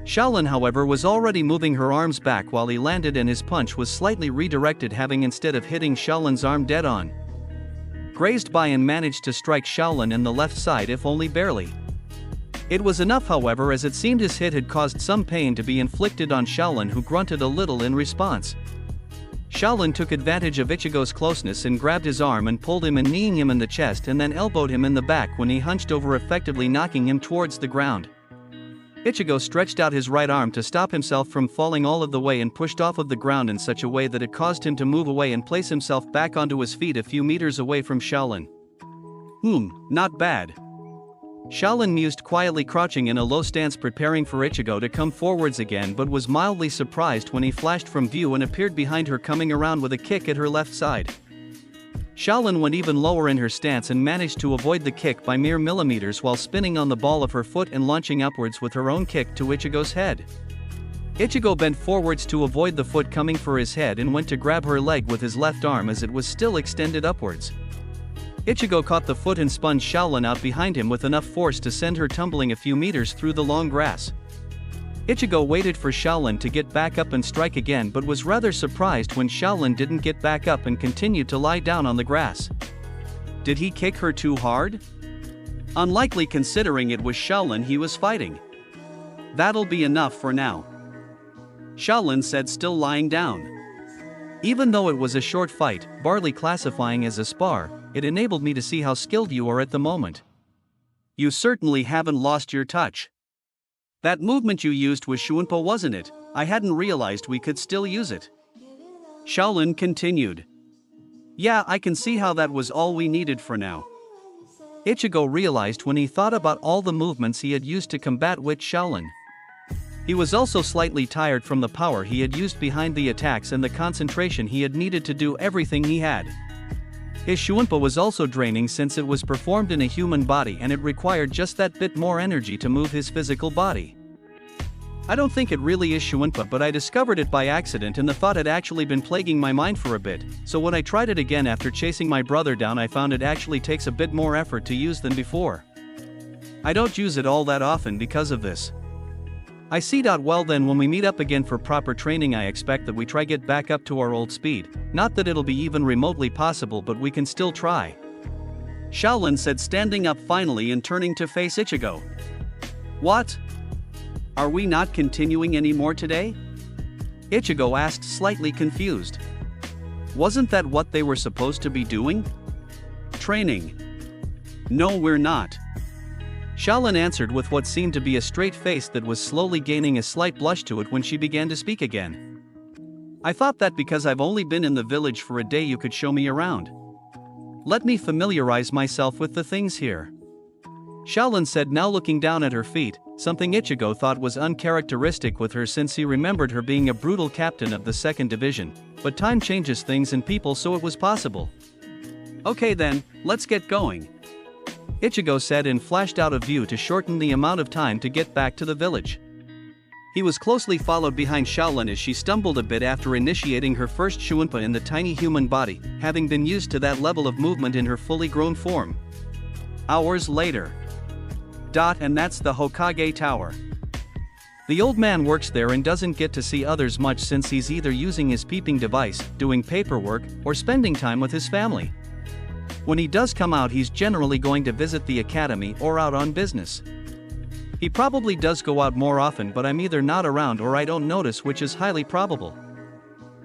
Shaolin, however, was already moving her arms back while he landed and his punch was slightly redirected, having instead of hitting Shaolin's arm dead on, grazed by and managed to strike Shaolin in the left side, if only barely. It was enough, however, as it seemed his hit had caused some pain to be inflicted on Shaolin, who grunted a little in response. Shaolin took advantage of Ichigo's closeness and grabbed his arm and pulled him and kneeing him in the chest and then elbowed him in the back when he hunched over, effectively knocking him towards the ground. Ichigo stretched out his right arm to stop himself from falling all of the way and pushed off of the ground in such a way that it caused him to move away and place himself back onto his feet a few meters away from Shaolin. Not bad," Shaolin mused, quietly crouching in a low stance preparing for Ichigo to come forwards again, but was mildly surprised when he flashed from view and appeared behind her, coming around with a kick at her left side. Shaolin went even lower in her stance and managed to avoid the kick by mere millimeters while spinning on the ball of her foot and launching upwards with her own kick to Ichigo's head. Ichigo bent forwards to avoid the foot coming for his head and went to grab her leg with his left arm as it was still extended upwards. Ichigo caught the foot and spun Shaolin out behind him with enough force to send her tumbling a few meters through the long grass. Ichigo waited for Shaolin to get back up and strike again, but was rather surprised when Shaolin didn't get back up and continued to lie down on the grass. Did he kick her too hard? Unlikely, considering it was Shaolin he was fighting. "That'll be enough for now," Shaolin said, still lying down. "Even though it was a short fight, barely classifying as a spar, it enabled me to see how skilled you are at the moment. You certainly haven't lost your touch. That movement you used was Shuunpo, wasn't it? I hadn't realized we could still use it," Shaolin continued. "Yeah, I can see how that was all we needed for now," Ichigo realized when he thought about all the movements he had used to combat with Shaolin. He was also slightly tired from the power he had used behind the attacks and the concentration he had needed to do everything he had. His Shuunpo was also draining since it was performed in a human body and it required just that bit more energy to move his physical body. "I don't think it really is Shuunpo, but I discovered it by accident and the thought had actually been plaguing my mind for a bit, so when I tried it again after chasing my brother down, I found it actually takes a bit more effort to use than before. I don't use it all that often because of this. I see. Well then, when we meet up again for proper training, I expect that we try get back up to our old speed. Not that it'll be even remotely possible, but we can still try," Shaolin said, standing up finally and turning to face Ichigo. "What? Are we not continuing anymore today?" Ichigo asked, slightly confused. "Wasn't that what they were supposed to be doing? Training?" "No, we're not," Shaolin answered with what seemed to be a straight face that was slowly gaining a slight blush to it when she began to speak again. "I thought that because I've only been in the village for a day you could show me around. Let me familiarize myself with the things here," Shaolin said, now looking down at her feet, something Ichigo thought was uncharacteristic with her since he remembered her being a brutal captain of the 2nd Division, but time changes things and people, so it was possible. "Okay then, let's get going," Ichigo said and flashed out of view to shorten the amount of time to get back to the village. He was closely followed behind Shaolin as she stumbled a bit after initiating her first Shuunpa in the tiny human body, having been used to that level of movement in her fully grown form. Hours later. And that's the Hokage Tower. The old man works there and doesn't get to see others much since he's either using his peeping device, doing paperwork, or spending time with his family. When he does come out, he's generally going to visit the academy or out on business. He probably does go out more often, but I'm either not around or I don't notice, which is highly probable.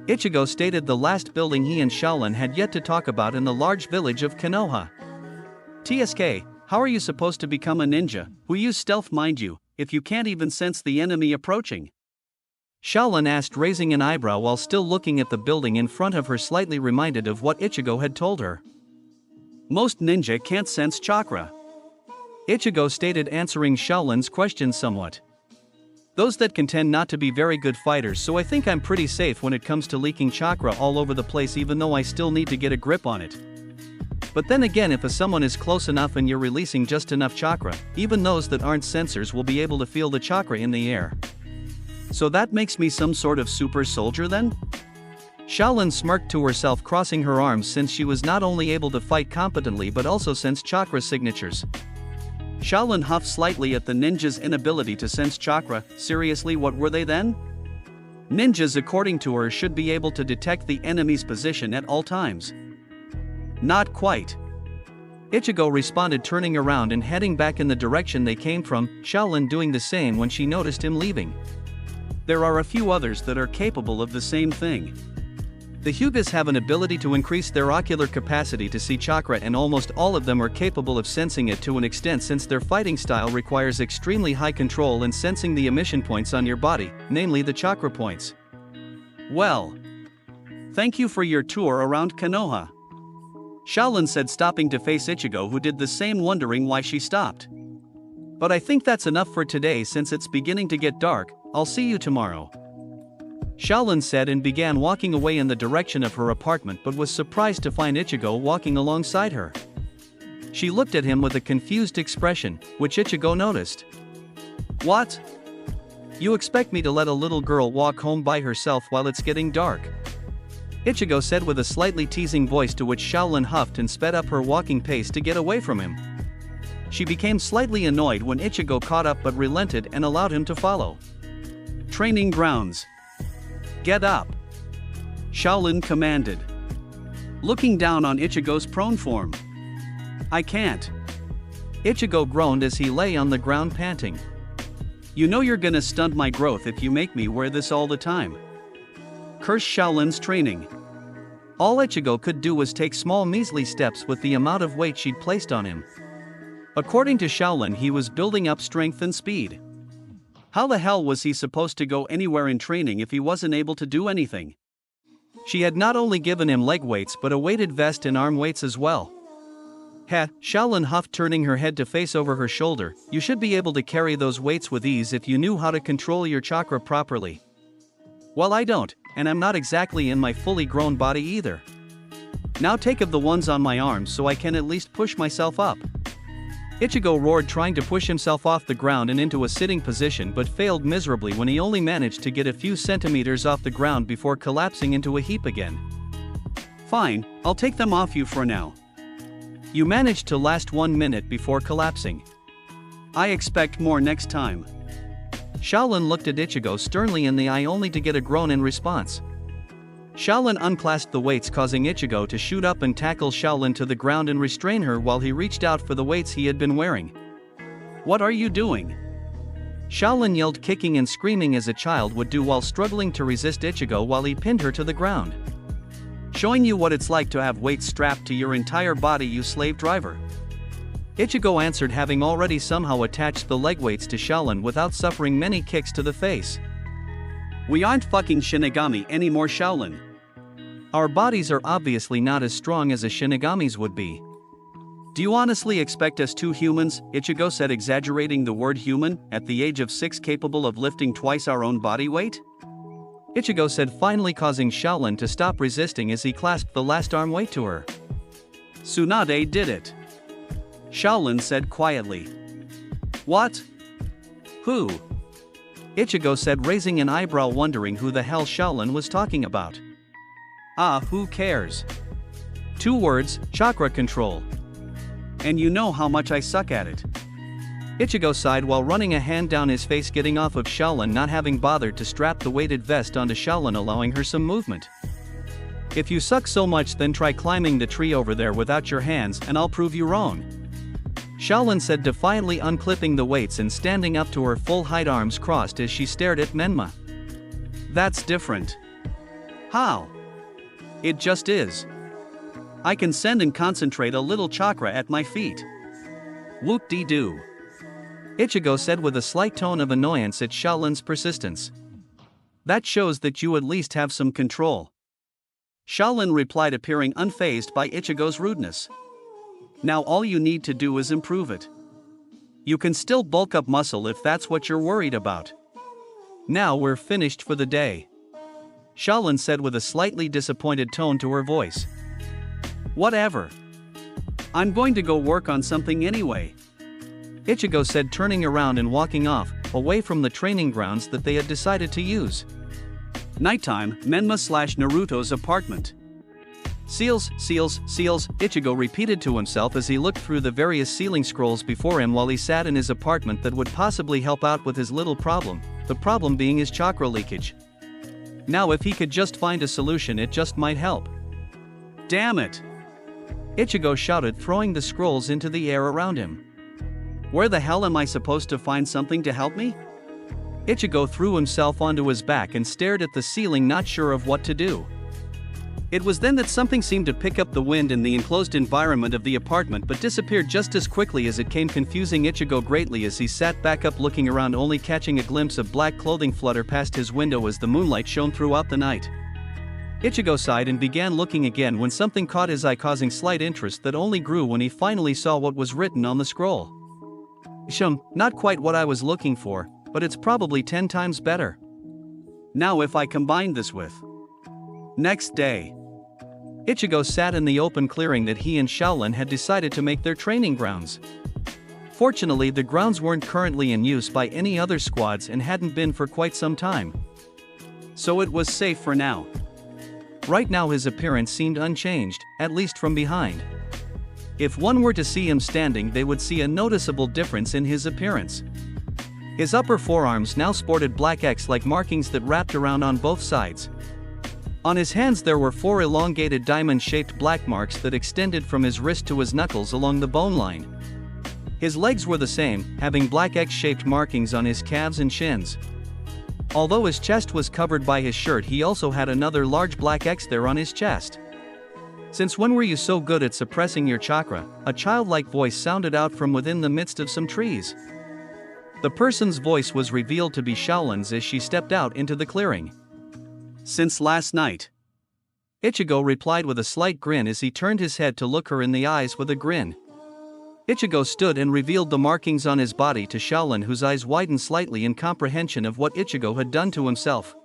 Ichigo stated the last building he and Shaolin had yet to talk about in the large village of Konoha. TSK, how are you supposed to become a ninja, who use stealth mind you, if you can't even sense the enemy approaching? Shaolin asked, raising an eyebrow while still looking at the building in front of her, slightly reminded of what Ichigo had told her. Most ninja can't sense chakra. Ichigo stated, answering Shaolin's question somewhat. Those that can tend not to be very good fighters, so I think I'm pretty safe when it comes to leaking chakra all over the place, even though I still need to get a grip on it. But then again, if someone is close enough and you're releasing just enough chakra, even those that aren't sensors will be able to feel the chakra in the air. So that makes me some sort of super soldier then? Shaolin smirked to herself, crossing her arms, since she was not only able to fight competently but also sense chakra signatures. Shaolin huffed slightly at the ninja's inability to sense chakra. Seriously, what were they then? Ninjas, according to her, should be able to detect the enemy's position at all times. Not quite. Ichigo responded, turning around and heading back in the direction they came from, Shaolin doing the same when she noticed him leaving. There are a few others that are capable of the same thing. The Hyugas have an ability to increase their ocular capacity to see chakra, and almost all of them are capable of sensing it to an extent, since their fighting style requires extremely high control in sensing the emission points on your body, namely the chakra points. Well, thank you for your tour around Konoha, Shaolin said, stopping to face Ichigo, who did the same, wondering why she stopped. But I think that's enough for today since it's beginning to get dark. I'll see you tomorrow, Shaolin said, and began walking away in the direction of her apartment, but was surprised to find Ichigo walking alongside her. She looked at him with a confused expression, which Ichigo noticed. What? You expect me to let a little girl walk home by herself while it's getting dark? Ichigo said with a slightly teasing voice, to which Shaolin huffed and sped up her walking pace to get away from him. She became slightly annoyed when Ichigo caught up but relented and allowed him to follow. Training grounds. Get up, Shaolin commanded, looking down on Ichigo's prone form. I can't, Ichigo groaned as he lay on the ground panting. You know you're gonna stunt my growth if you make me wear this all the time. Cursed Shaolin's training. All Ichigo could do was take small measly steps with the amount of weight she'd placed on him. According to Shaolin, he was building up strength and speed. How the hell was he supposed to go anywhere in training if he wasn't able to do anything? She had not only given him leg weights but a weighted vest and arm weights as well. Heh, Shaolin huffed, turning her head to face over her shoulder. You should be able to carry those weights with ease if you knew how to control your chakra properly. Well, I don't, and I'm not exactly in my fully grown body either. Now take of the ones on my arms so I can at least push myself up. Ichigo roared, trying to push himself off the ground and into a sitting position, but failed miserably when he only managed to get a few centimeters off the ground before collapsing into a heap again. Fine, I'll take them off you for now. You managed to last 1 minute before collapsing. I expect more next time. Shaolin looked at Ichigo sternly in the eye, only to get a groan in response. Shaolin unclasped the weights, causing Ichigo to shoot up and tackle Shaolin to the ground and restrain her while he reached out for the weights he had been wearing. What are you doing? Shaolin yelled, kicking and screaming as a child would do while struggling to resist Ichigo while he pinned her to the ground. Showing you what it's like to have weights strapped to your entire body, you slave driver. Ichigo answered, having already somehow attached the leg weights to Shaolin without suffering many kicks to the face. We aren't fucking Shinigami anymore, Shaolin. Our bodies are obviously not as strong as a Shinigami's would be. Do you honestly expect us two humans, Ichigo said, exaggerating the word human, at the age of 6 capable of lifting twice our own body weight? Ichigo said, finally causing Shaolin to stop resisting as he clasped the last arm weight to her. Tsunade did it, Shaolin said quietly. What? Who? Ichigo said, raising an eyebrow, wondering who the hell Shaolin was talking about. Ah, who cares? 2 words, chakra control. And you know how much I suck at it. Ichigo sighed while running a hand down his face, getting off of Shaolin, not having bothered to strap the weighted vest onto Shaolin, allowing her some movement. If you suck so much, then try climbing the tree over there without your hands and I'll prove you wrong. Shaolin said, defiantly unclipping the weights and standing up to her full height, arms crossed as she stared at Menma. That's different. How? It just is. I can send and concentrate a little chakra at my feet. Whoop-dee-doo. Ichigo said with a slight tone of annoyance at Shaolin's persistence. That shows that you at least have some control. Shaolin replied, appearing unfazed by Ichigo's rudeness. Now all you need to do is improve it. You can still bulk up muscle if that's what you're worried about. Now we're finished for the day. Shaolin said with a slightly disappointed tone to her voice. Whatever. I'm going to go work on something anyway. Ichigo said, turning around and walking off, away from the training grounds that they had decided to use. Nighttime, Menma/Naruto's apartment. Seals, seals, seals, Ichigo repeated to himself as he looked through the various ceiling scrolls before him while he sat in his apartment that would possibly help out with his little problem, the problem being his chakra leakage. Now if he could just find a solution, it just might help. Damn it! Ichigo shouted, throwing the scrolls into the air around him. Where the hell am I supposed to find something to help me? Ichigo threw himself onto his back and stared at the ceiling, not sure of what to do. It was then that something seemed to pick up the wind in the enclosed environment of the apartment, but disappeared just as quickly as it came, confusing Ichigo greatly as he sat back up, looking around, only catching a glimpse of black clothing flutter past his window as the moonlight shone throughout the night. Ichigo sighed and began looking again when something caught his eye, causing slight interest that only grew when he finally saw what was written on the scroll. Not quite what I was looking for, but it's probably 10 times better. Now if I combine this with... Next day. Ichigo sat in the open clearing that he and Shaolin had decided to make their training grounds. Fortunately, the grounds weren't currently in use by any other squads and hadn't been for quite some time. So it was safe for now. Right now his appearance seemed unchanged, at least from behind. If one were to see him standing, they would see a noticeable difference in his appearance. His upper forearms now sported black X-like markings that wrapped around on both sides. On his hands there were 4 elongated diamond-shaped black marks that extended from his wrist to his knuckles along the bone line. His legs were the same, having black X-shaped markings on his calves and shins. Although his chest was covered by his shirt, he also had another large black X there on his chest. Since when were you so good at suppressing your chakra? A childlike voice sounded out from within the midst of some trees. The person's voice was revealed to be Shaolin's as she stepped out into the clearing. Since last night. Ichigo replied with a slight grin as he turned his head to look her in the eyes with a grin. Ichigo stood and revealed the markings on his body to Shaolin, whose eyes widened slightly in comprehension of what Ichigo had done to himself.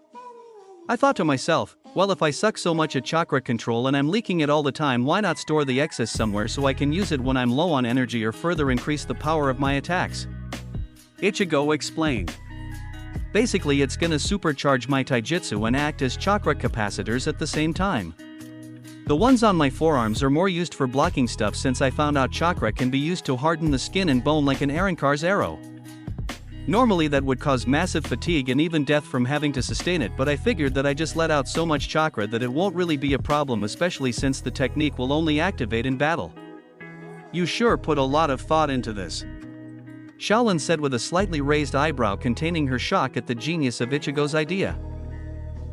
I thought to myself, well, if I suck so much at chakra control and I'm leaking it all the time, why not store the excess somewhere so I can use it when I'm low on energy or further increase the power of my attacks? Ichigo explained. Basically, it's gonna supercharge my taijutsu and act as chakra capacitors at the same time. The ones on my forearms are more used for blocking stuff, since I found out chakra can be used to harden the skin and bone like an Arrancar's arrow. Normally that would cause massive fatigue and even death from having to sustain it, but I figured that I just let out so much chakra that it won't really be a problem, especially since the technique will only activate in battle. You sure put a lot of thought into this. Shaolin said with a slightly raised eyebrow, containing her shock at the genius of Ichigo's idea.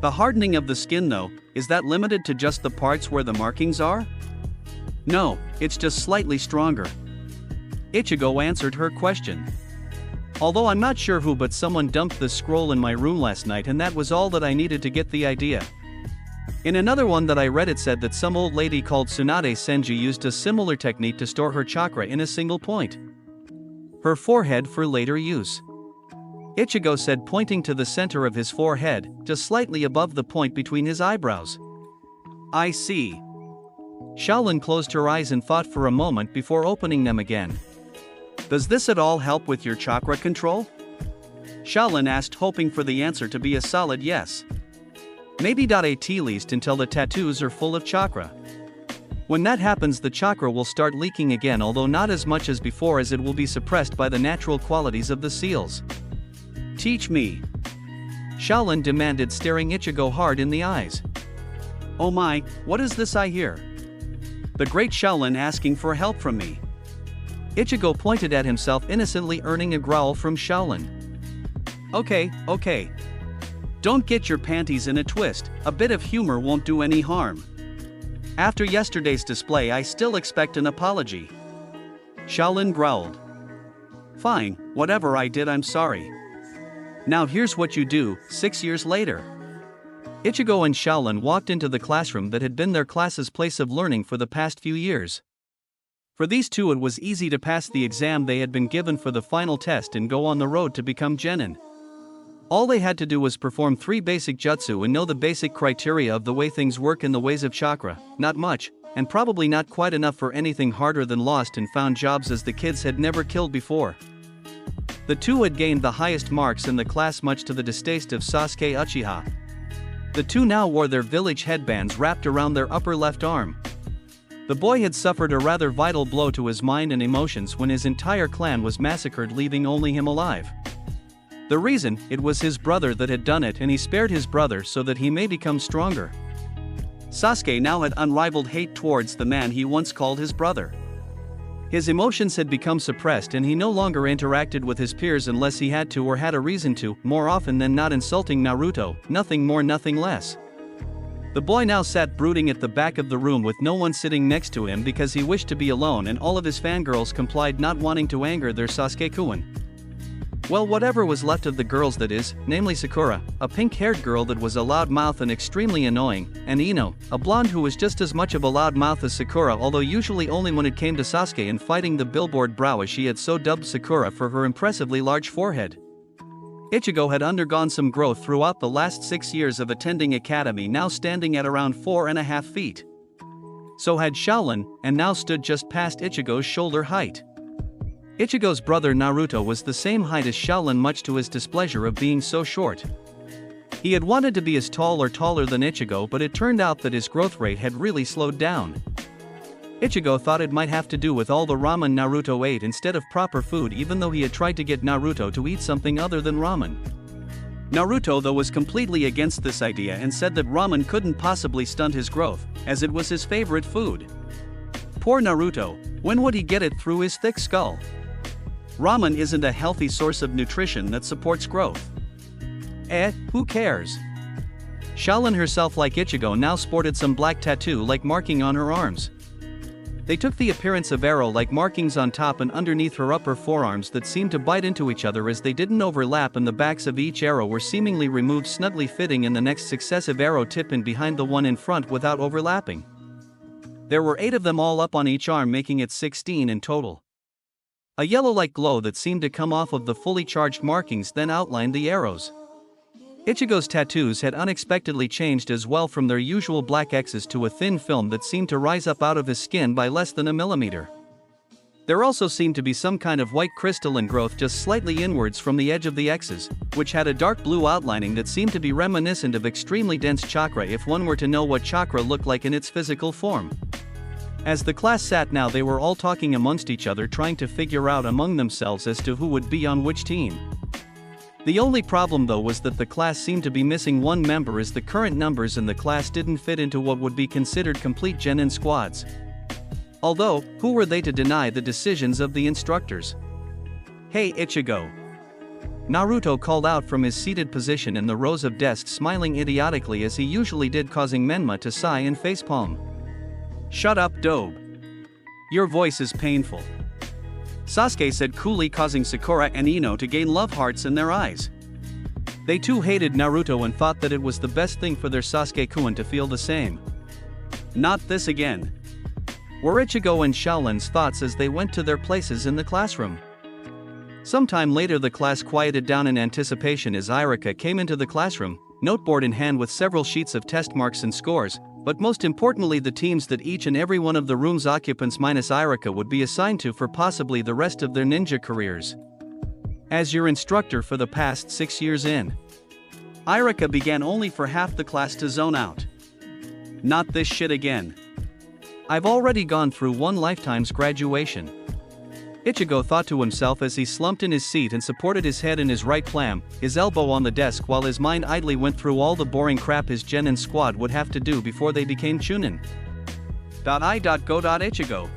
The hardening of the skin though, is that limited to just the parts where the markings are? No, it's just slightly stronger. Ichigo answered her question. Although I'm not sure who, but someone dumped this scroll in my room last night and that was all that I needed to get the idea. In another one that I read, it said that some old lady called Tsunade Senju used a similar technique to store her chakra in a single point. Her forehead for later use. Ichigo said, pointing to the center of his forehead, just slightly above the point between his eyebrows. I see. Shaolin closed her eyes and thought for a moment before opening them again. Does this at all help with your chakra control? Shaolin asked, hoping for the answer to be a solid yes. Maybe. At least until the tattoos are full of chakra. When that happens, the chakra will start leaking again, although not as much as before, as it will be suppressed by the natural qualities of the seals. Teach me, Shaolin demanded, staring Ichigo hard in the eyes. Oh my, what is this I hear? The great Shaolin asking for help from me. Ichigo pointed at himself innocently, earning a growl from Shaolin. Okay. Don't get your panties in a twist, a bit of humor won't do any harm. After yesterday's display, I still expect an apology. Shaolin growled. Fine, whatever I did, I'm sorry. Now here's what you do. 6 years later, Ichigo and Shaolin walked into the classroom that had been their class's place of learning for the past few years. For these two, it was easy to pass the exam they had been given for the final test and go on the road to become genin. All they had to do was perform 3 basic jutsu and know the basic criteria of the way things work in the ways of chakra. Not much, and probably not quite enough for anything harder than lost and found jobs, as the kids had never killed before. The two had gained the highest marks in the class, much to the distaste of Sasuke Uchiha. The two now wore their village headbands wrapped around their upper left arm. The boy had suffered a rather vital blow to his mind and emotions when his entire clan was massacred, leaving only him alive. The reason, it was his brother that had done it, and he spared his brother so that he may become stronger. Sasuke now had unrivaled hate towards the man he once called his brother. His emotions had become suppressed, and he no longer interacted with his peers unless he had to or had a reason to, more often than not insulting Naruto, nothing more, nothing less. The boy now sat brooding at the back of the room with no one sitting next to him because he wished to be alone, and all of his fangirls complied, not wanting to anger their Sasuke-kun. Well, whatever was left of the girls, that is, namely Sakura, a pink-haired girl that was a loudmouth and extremely annoying, and Ino, a blonde who was just as much of a loudmouth as Sakura, although usually only when it came to Sasuke and fighting the billboard brow, as she had so dubbed Sakura for her impressively large forehead. Ichigo had undergone some growth throughout the last 6 years of attending academy, now standing at around 4.5 feet. So had Shaolin, and now stood just past Ichigo's shoulder height. Ichigo's brother Naruto was the same height as Shaolin, much to his displeasure of being so short. He had wanted to be as tall or taller than Ichigo, but it turned out that his growth rate had really slowed down. Ichigo thought it might have to do with all the ramen Naruto ate instead of proper food, even though he had tried to get Naruto to eat something other than ramen. Naruto, though, was completely against this idea and said that ramen couldn't possibly stunt his growth, as it was his favorite food. Poor Naruto, when would he get it through his thick skull? Ramen isn't a healthy source of nutrition that supports growth. Who cares? Shaolin herself, like Ichigo, now sported some black tattoo-like marking on her arms. They took the appearance of arrow-like markings on top and underneath her upper forearms that seemed to bite into each other as they didn't overlap, and the backs of each arrow were seemingly removed, snugly fitting in the next successive arrow tip and behind the one in front without overlapping. There were 8 of them all up on each arm, making it 16 in total. A yellow-like glow that seemed to come off of the fully charged markings then outlined the arrows. Ichigo's tattoos had unexpectedly changed as well, from their usual black X's to a thin film that seemed to rise up out of his skin by less than a millimeter. There also seemed to be some kind of white crystalline growth just slightly inwards from the edge of the X's, which had a dark blue outlining that seemed to be reminiscent of extremely dense chakra if one were to know what chakra looked like in its physical form. As the class sat now, they were all talking amongst each other, trying to figure out among themselves as to who would be on which team. The only problem, though, was that the class seemed to be missing one member, as the current numbers in the class didn't fit into what would be considered complete genin squads. Although, who were they to deny the decisions of the instructors? Hey Ichigo! Naruto called out from his seated position in the rows of desks, smiling idiotically as he usually did, causing Menma to sigh and facepalm. Shut up, Dobe. Your voice is painful, Sasuke said coolly, causing Sakura and Ino to gain love hearts in their eyes. They too hated Naruto and thought that it was the best thing for their Sasuke-kun to feel the same. Not this again, were Ichigo and Shaolin's thoughts as they went to their places in the classroom. Sometime later, the class quieted down in anticipation as Irika came into the classroom, noteboard in hand with several sheets of test marks and scores, but most importantly the teams that each and every one of the room's occupants minus Irika would be assigned to for possibly the rest of their ninja careers. As your instructor for the past 6 years in. Irika began only for half the class to zone out. Not this shit again. I've already gone through one lifetime's graduation. Ichigo thought to himself as he slumped in his seat and supported his head in his right palm, his elbow on the desk while his mind idly went through all the boring crap his genin squad would have to do before they became chunin. I.go. Ichigo.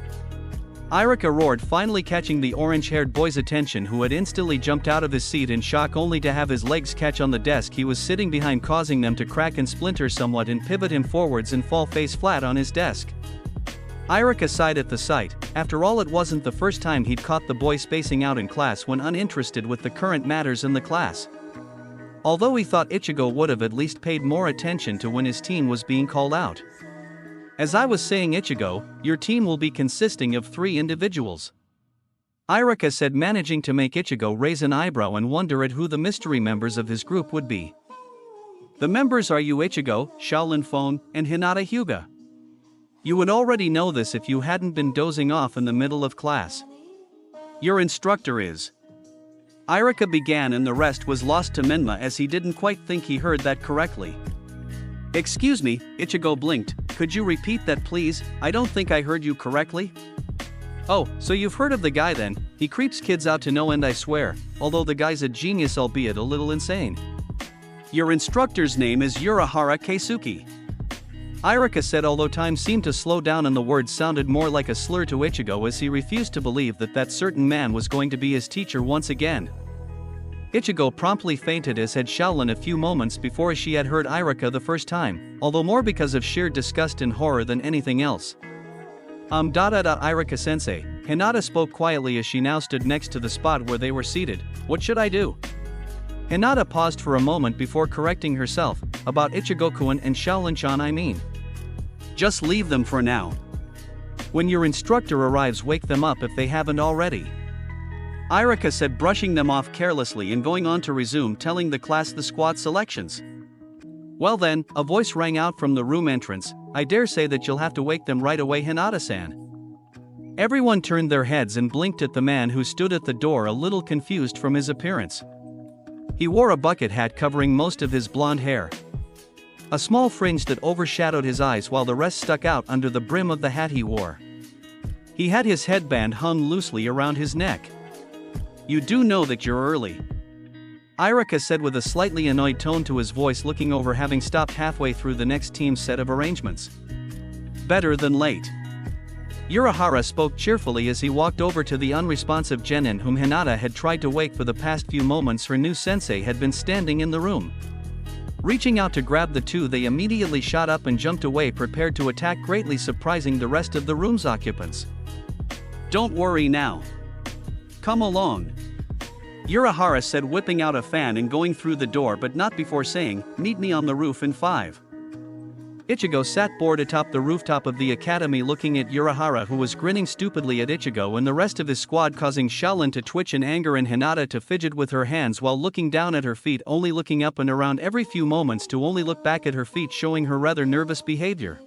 Irika roared, finally catching the orange-haired boy's attention, who had instantly jumped out of his seat in shock only to have his legs catch on the desk he was sitting behind, causing them to crack and splinter somewhat and pivot him forwards and fall face flat on his desk. Irika sighed at the sight. After all, it wasn't the first time he'd caught the boy spacing out in class when uninterested with the current matters in the class. Although he thought Ichigo would have at least paid more attention to when his team was being called out. As I was saying, Ichigo, your team will be consisting of 3 individuals. Irika said, managing to make Ichigo raise an eyebrow and wonder at who the mystery members of his group would be. The members are you, Ichigo, Shaolin Phone, and Hinata Hyuga. You would already know this if you hadn't been dozing off in the middle of class. Your instructor is. Irika began, and the rest was lost to Minma as he didn't quite think he heard that correctly. Excuse me, Ichigo blinked. Could you repeat that please? I don't think I heard you correctly. Oh, so you've heard of the guy then? He creeps kids out to no end, I swear, although the guy's a genius, albeit a little insane. Your instructor's name is Urahara Keisuke. Irika said, although time seemed to slow down and the words sounded more like a slur to Ichigo as he refused to believe that that certain man was going to be his teacher once again. Ichigo promptly fainted as had Shaolin a few moments before she had heard Irika the first time, although more because of sheer disgust and horror than anything else. Irika-sensei, Hinata spoke quietly as she now stood next to the spot where they were seated. What should I do? Hinata paused for a moment before correcting herself. About Ichigo-kun and Shaolin-chan, I mean. Just leave them for now. When your instructor arrives, wake them up if they haven't already. Irika said, brushing them off carelessly and going on to resume telling the class the squad selections. Well then, a voice rang out from the room entrance. I dare say that you'll have to wake them right away, Hinata-san. Everyone turned their heads and blinked at the man who stood at the door, a little confused from his appearance. He wore a bucket hat covering most of his blonde hair. A small fringe that overshadowed his eyes while the rest stuck out under the brim of the hat he wore. He had his headband hung loosely around his neck. You do know that you're early. Irika said with a slightly annoyed tone to his voice, looking over, having stopped halfway through the next team's set of arrangements. Better than late. Urahara spoke cheerfully as he walked over to the unresponsive genin whom Hinata had tried to wake for the past few moments. Her new sensei had been standing in the room. Reaching out to grab the two, they immediately shot up and jumped away, prepared to attack, greatly surprising the rest of the room's occupants. Don't worry now. Come along. Urahara said, whipping out a fan and going through the door, but not before saying, meet me on the roof in 5. Ichigo sat bored atop the rooftop of the academy looking at Urahara, who was grinning stupidly at Ichigo and the rest of his squad, causing Shaolin to twitch in anger and Hinata to fidget with her hands while looking down at her feet, only looking up and around every few moments to only look back at her feet, showing her rather nervous behavior.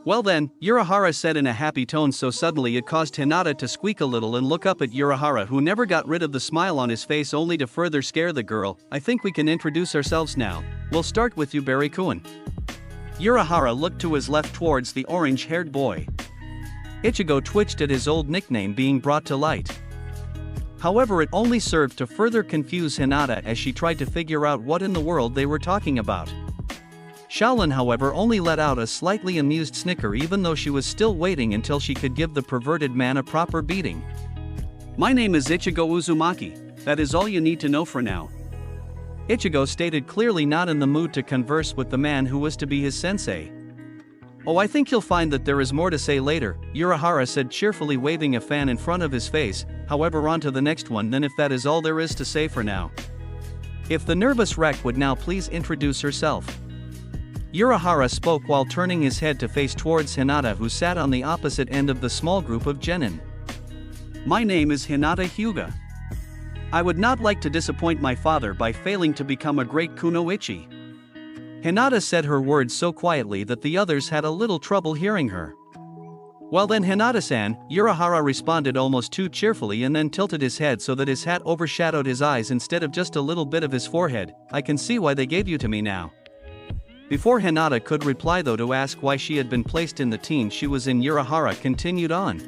Well then, Urahara said in a happy tone, so suddenly it caused Hinata to squeak a little and look up at Urahara, who never got rid of the smile on his face, only to further scare the girl. I think we can introduce ourselves now. We'll start with you, Barry-kun. Urahara looked to his left towards the orange-haired boy. Ichigo twitched at his old nickname being brought to light. However, it only served to further confuse Hinata as she tried to figure out what in the world they were talking about. Shaolin, however, only let out a slightly amused snicker, even though she was still waiting until she could give the perverted man a proper beating. My name is Ichigo Uzumaki, that is all you need to know for now. Ichigo stated, clearly not in the mood to converse with the man who was to be his sensei. Oh, I think you'll find that there is more to say later, Urahara said, cheerfully waving a fan in front of his face. However, on to the next one then, if that is all there is to say for now. If the nervous wreck would now please introduce herself. Urahara spoke while turning his head to face towards Hinata, who sat on the opposite end of the small group of genin. My name is Hinata Hyuga. I would not like to disappoint my father by failing to become a great kunoichi. Hinata said her words so quietly that the others had a little trouble hearing her. Well then Hinata-san, Urahara responded almost too cheerfully and then tilted his head so that his hat overshadowed his eyes instead of just a little bit of his forehead. I can see why they gave you to me now. Before Hinata could reply though to ask why she had been placed in the team she was in, Urahara continued on.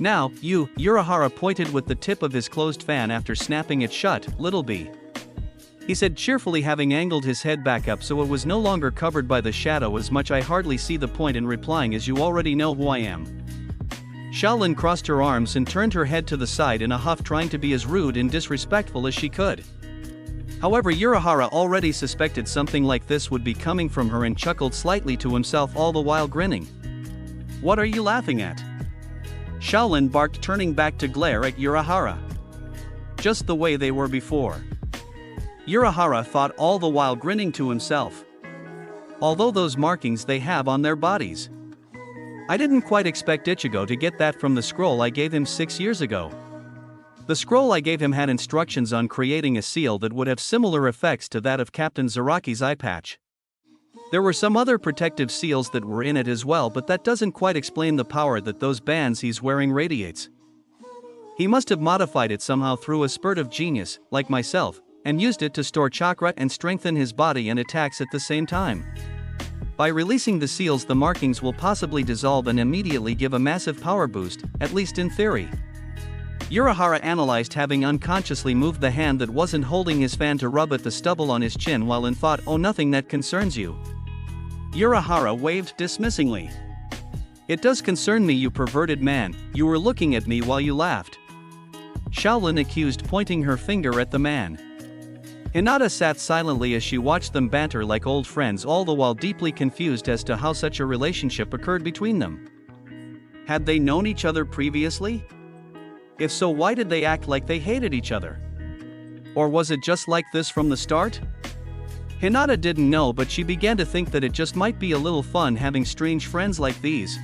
Now, you, Urahara pointed with the tip of his closed fan after snapping it shut, little b. He said cheerfully, having angled his head back up so it was no longer covered by the shadow as much. I hardly see the point in replying as you already know who I am. Shaolin crossed her arms and turned her head to the side in a huff, trying to be as rude and disrespectful as she could. However, Urahara already suspected something like this would be coming from her and chuckled slightly to himself all the while grinning. What are you laughing at? Shaolin barked, turning back to glare at Urahara. Just the way they were before. Urahara thought, all the while grinning to himself. Although those markings they have on their bodies. I didn't quite expect Ichigo to get that from the scroll I gave him 6 years ago. The scroll I gave him had instructions on creating a seal that would have similar effects to that of Captain Zaraki's eye patch. There were some other protective seals that were in it as well, but that doesn't quite explain the power that those bands he's wearing radiates. He must have modified it somehow through a spurt of genius, like myself, and used it to store chakra and strengthen his body and attacks at the same time. By releasing the seals, the markings will possibly dissolve and immediately give a massive power boost, at least in theory. Urahara analyzed, having unconsciously moved the hand that wasn't holding his fan to rub at the stubble on his chin while in thought, oh, nothing that concerns you. Urahara waved dismissingly. It does concern me, you perverted man, you were looking at me while you laughed. Shaolin accused, pointing her finger at the man. Hinata sat silently as she watched them banter like old friends, all the while deeply confused as to how such a relationship occurred between them. Had they known each other previously? If so, why did they act like they hated each other? Or was it just like this from the start? Hinata didn't know, but she began to think that it just might be a little fun having strange friends like these.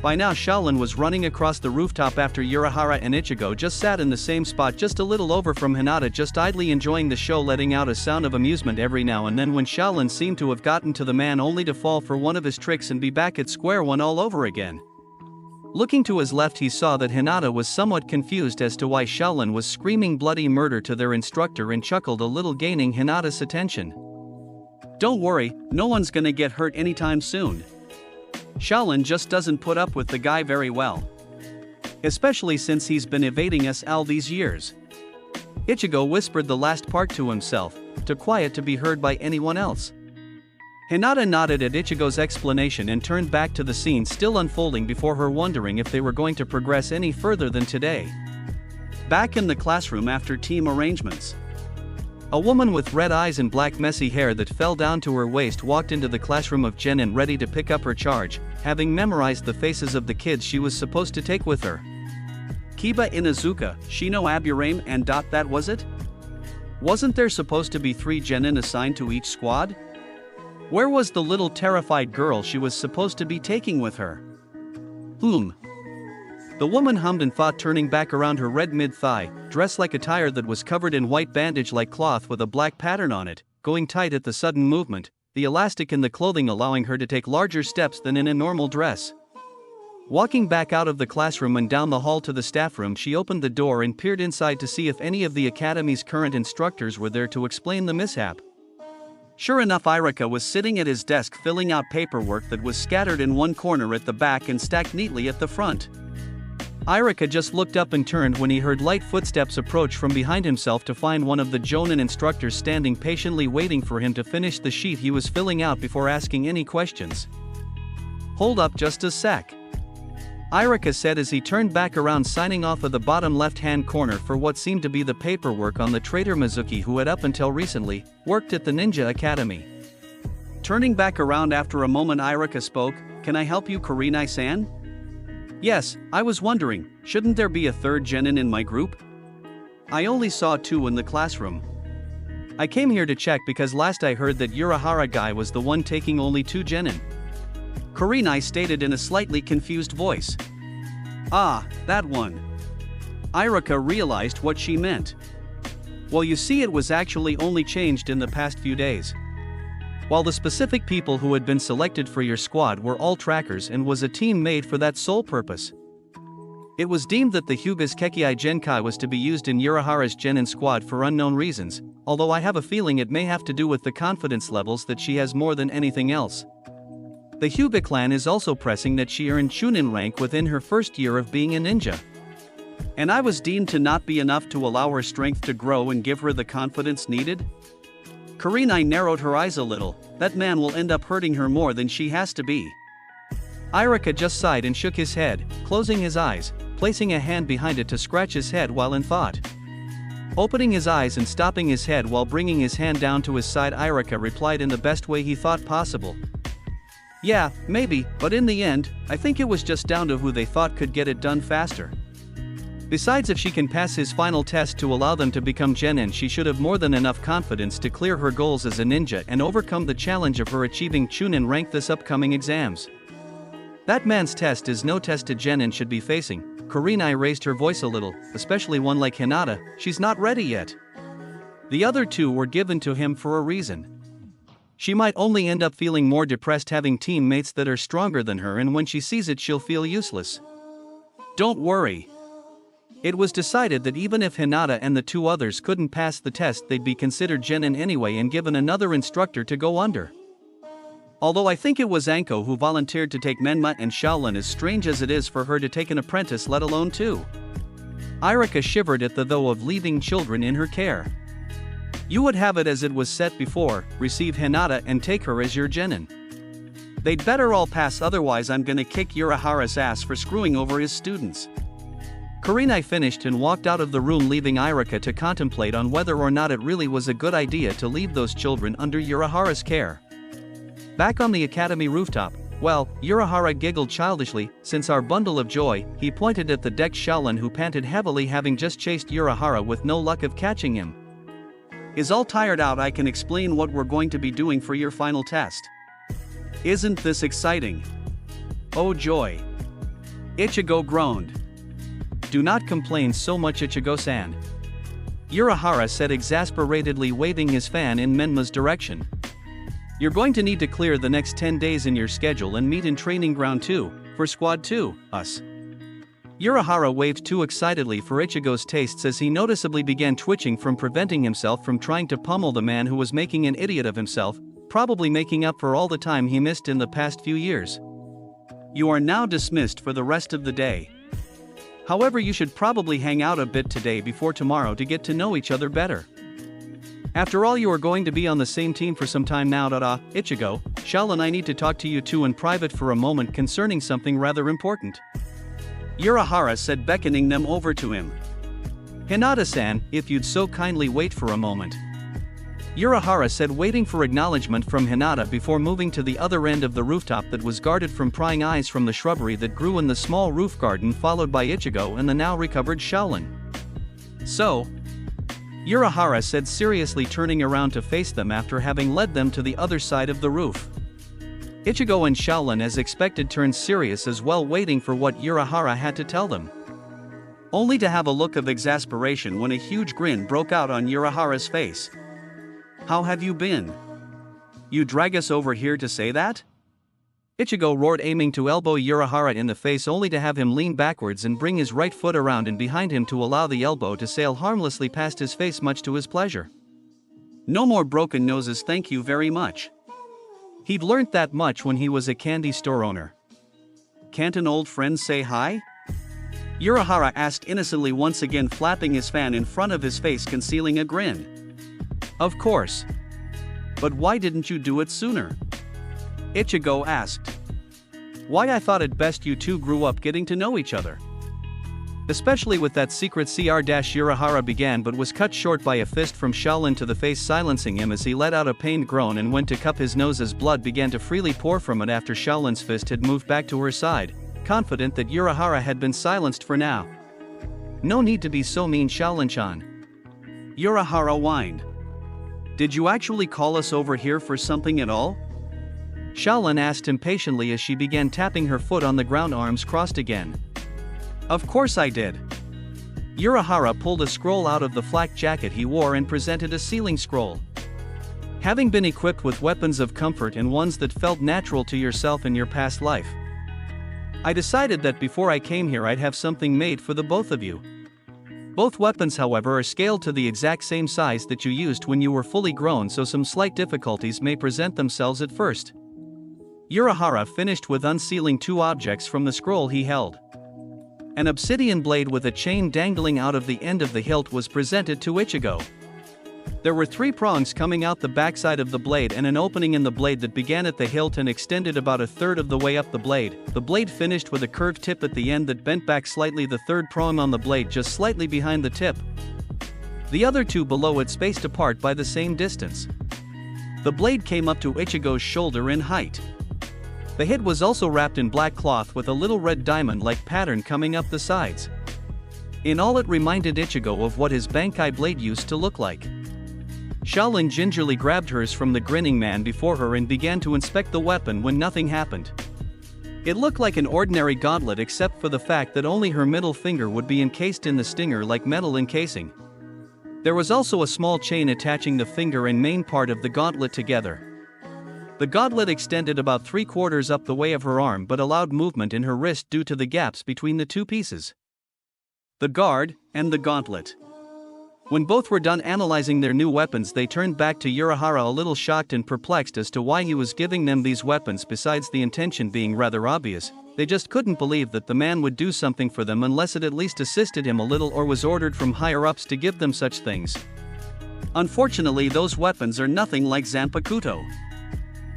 By now Shaolin was running across the rooftop after Urahara and Ichigo just sat in the same spot just a little over from Hinata, just idly enjoying the show, letting out a sound of amusement every now and then when Shaolin seemed to have gotten to the man only to fall for one of his tricks and be back at square one all over again. Looking to his left, he saw that Hinata was somewhat confused as to why Shaolin was screaming bloody murder to their instructor and chuckled a little, gaining Hinata's attention. Don't worry, no one's gonna get hurt anytime soon. Shaolin just doesn't put up with the guy very well. Especially since he's been evading us all these years. Ichigo whispered the last part to himself, too quiet to be heard by anyone else. Hinata nodded at Ichigo's explanation and turned back to the scene still unfolding before her, wondering if they were going to progress any further than today. Back in the classroom after team arrangements. A woman with red eyes and black messy hair that fell down to her waist walked into the classroom of Genin ready to pick up her charge, having memorized the faces of the kids she was supposed to take with her. Kiba, Inuzuka, Shino, Aburame, and that was it? Wasn't there supposed to be 3 Genin assigned to each squad? Where was the little terrified girl she was supposed to be taking with her? The woman hummed and thought, turning back around her red mid-thigh, dressed like a tire that was covered in white bandage-like cloth with a black pattern on it, going tight at the sudden movement, the elastic in the clothing allowing her to take larger steps than in a normal dress. Walking back out of the classroom and down the hall to the staff room, she opened the door and peered inside to see if any of the academy's current instructors were there to explain the mishap. Sure enough, Irika was sitting at his desk filling out paperwork that was scattered in one corner at the back and stacked neatly at the front. Irika just looked up and turned when he heard light footsteps approach from behind himself to find one of the Jonin instructors standing patiently waiting for him to finish the sheet he was filling out before asking any questions. Hold up just a sec. Irika said as he turned back around, signing off of the bottom left-hand corner for what seemed to be the paperwork on the traitor Mizuki, who had up until recently worked at the Ninja Academy. Turning back around after a moment, Irika spoke, "Can I help you, Kurenai-san?" "Yes, I was wondering, shouldn't there be a 3rd Genin in my group? I only saw 2 in the classroom. I came here to check because last I heard that Urahara guy was the one taking only 2 Genin." Kurenai stated in a slightly confused voice. "Ah, that one." Irika realized what she meant. "Well, you see, it was actually only changed in the past few days. while the specific people who had been selected for your squad were all trackers and was a team made for that sole purpose. It was deemed that the Hyuga's Kekei Genkai was to be used in Urahara's Genin squad for unknown reasons, although I have a feeling it may have to do with the confidence levels that she has more than anything else. The Hyuga clan is also pressing that she earn Chunin rank within her first year of being a ninja. And I was deemed to not be enough to allow her strength to grow and give her the confidence needed? Kurenai narrowed her eyes a little. That man will end up hurting her more than she has to be. Irika just sighed and shook his head, closing his eyes, placing a hand behind it to scratch his head while in thought. Opening his eyes and stopping his head while bringing his hand down to his side, Irika replied in the best way he thought possible. Yeah, maybe, but in the end, I think it was just down to who they thought could get it done faster. Besides, if she can pass his final test to allow them to become Genin, she should have more than enough confidence to clear her goals as a ninja and overcome the challenge of her achieving Chunin rank this upcoming exams. That man's test is no test a Genin should be facing. Kurenai raised her voice a little, especially one like Hinata. She's not ready yet. The other two were given to him for a reason. She might only end up feeling more depressed having teammates that are stronger than her, and when she sees it she'll feel useless. Don't worry. It was decided that even if Hinata and the two others couldn't pass the test, they'd be considered Genin anyway and given another instructor to go under. Although I think it was Anko who volunteered to take Menma and Shaolin, as strange as it is for her to take an apprentice, let alone two. Irika shivered at the thought of leaving children in her care. You would have it as it was set before, receive Hinata and take her as your Genin. They'd better all pass, otherwise I'm gonna kick Urahara's ass for screwing over his students. Kurenai finished and walked out of the room, leaving Irika to contemplate on whether or not it really was a good idea to leave those children under Urahara's care. Back on the academy rooftop, well, Urahara giggled childishly. Since our bundle of joy, he pointed at the decked Shaolin, who panted heavily, having just chased Urahara with no luck of catching him. Is all tired out? I can explain what we're going to be doing for your final test. Isn't this exciting? Oh joy. Ichigo groaned. Do not complain so much, Ichigo-san. Urahara said exasperatedly, waving his fan in Menma's direction. You're going to need to clear the next 10 days in your schedule and meet in training ground 2, for squad 2, us. Urahara waved too excitedly for Ichigo's tastes as he noticeably began twitching from preventing himself from trying to pummel the man who was making an idiot of himself, probably making up for all the time he missed in the past few years. You are now dismissed for the rest of the day. However, you should probably hang out a bit today before tomorrow to get to know each other better. After all, you are going to be on the same team for some time now. Ichigo, Shaolin, I need to talk to you two in private for a moment concerning something rather important. Urahara said, beckoning them over to him. Hinata-san, if you'd so kindly wait for a moment. Urahara said, waiting for acknowledgement from Hinata before moving to the other end of the rooftop that was guarded from prying eyes from the shrubbery that grew in the small roof garden, followed by Ichigo and the now recovered Shaolin. So? Urahara said, seriously, turning around to face them after having led them to the other side of the roof. Ichigo and Shaolin, as expected, turned serious as well, waiting for what Urahara had to tell them. Only to have a look of exasperation when a huge grin broke out on Urahara's face. How have you been? You drag us over here to say that? Ichigo roared, aiming to elbow Urahara in the face, only to have him lean backwards and bring his right foot around and behind him to allow the elbow to sail harmlessly past his face, much to his pleasure. No more broken noses, thank you very much. He'd learnt that much when he was a candy store owner. Can't an old friend say hi? Urahara asked innocently, once again flapping his fan in front of his face, concealing a grin. Of course. But why didn't you do it sooner? Ichigo asked. Why, I thought it best you two grew up getting to know each other. Especially with that secret Urahara began, but was cut short by a fist from Shaolin to the face, silencing him as he let out a pained groan and went to cup his nose as blood began to freely pour from it after Shaolin's fist had moved back to her side, confident that Urahara had been silenced for now. No need to be so mean, Shaolin-chan. Urahara whined. Did you actually call us over here for something at all? Shaolin asked impatiently as she began tapping her foot on the ground, arms crossed again. Of course I did. Urahara pulled a scroll out of the flak jacket he wore and presented a sealing scroll. having been equipped with weapons of comfort and ones that felt natural to yourself in your past life. I decided that before I came here I'd have something made for the both of you. Both weapons, however, are scaled to the exact same size that you used when you were fully grown, so some slight difficulties may present themselves at first. Urahara finished with unsealing two objects from the scroll he held. An obsidian blade with a chain dangling out of the end of the hilt was presented to Ichigo. There were 3 prongs coming out the backside of the blade and an opening in the blade that began at the hilt and extended about a third of the way up the blade. The blade finished with a curved tip at the end that bent back slightly, the third prong on the blade just slightly behind the tip. The other 2 below it spaced apart by the same distance. The blade came up to Ichigo's shoulder in height. The hilt was also wrapped in black cloth with a little red diamond-like pattern coming up the sides. In all, it reminded Ichigo of what his Bankai blade used to look like. Shaolin gingerly grabbed hers from the grinning man before her and began to inspect the weapon when nothing happened. It looked like an ordinary gauntlet except for the fact that only her middle finger would be encased in the stinger like metal encasing. There was also a small chain attaching the finger and main part of the gauntlet together. The gauntlet extended about 3/4 up the way of her arm but allowed movement in her wrist due to the gaps between the 2 pieces. The guard and the gauntlet. When both were done analyzing their new weapons, they turned back to Urahara a little shocked and perplexed as to why he was giving them these weapons. Besides the intention being rather obvious, they just couldn't believe that the man would do something for them unless it at least assisted him a little or was ordered from higher-ups to give them such things. Unfortunately, those weapons are nothing like Zanpakuto.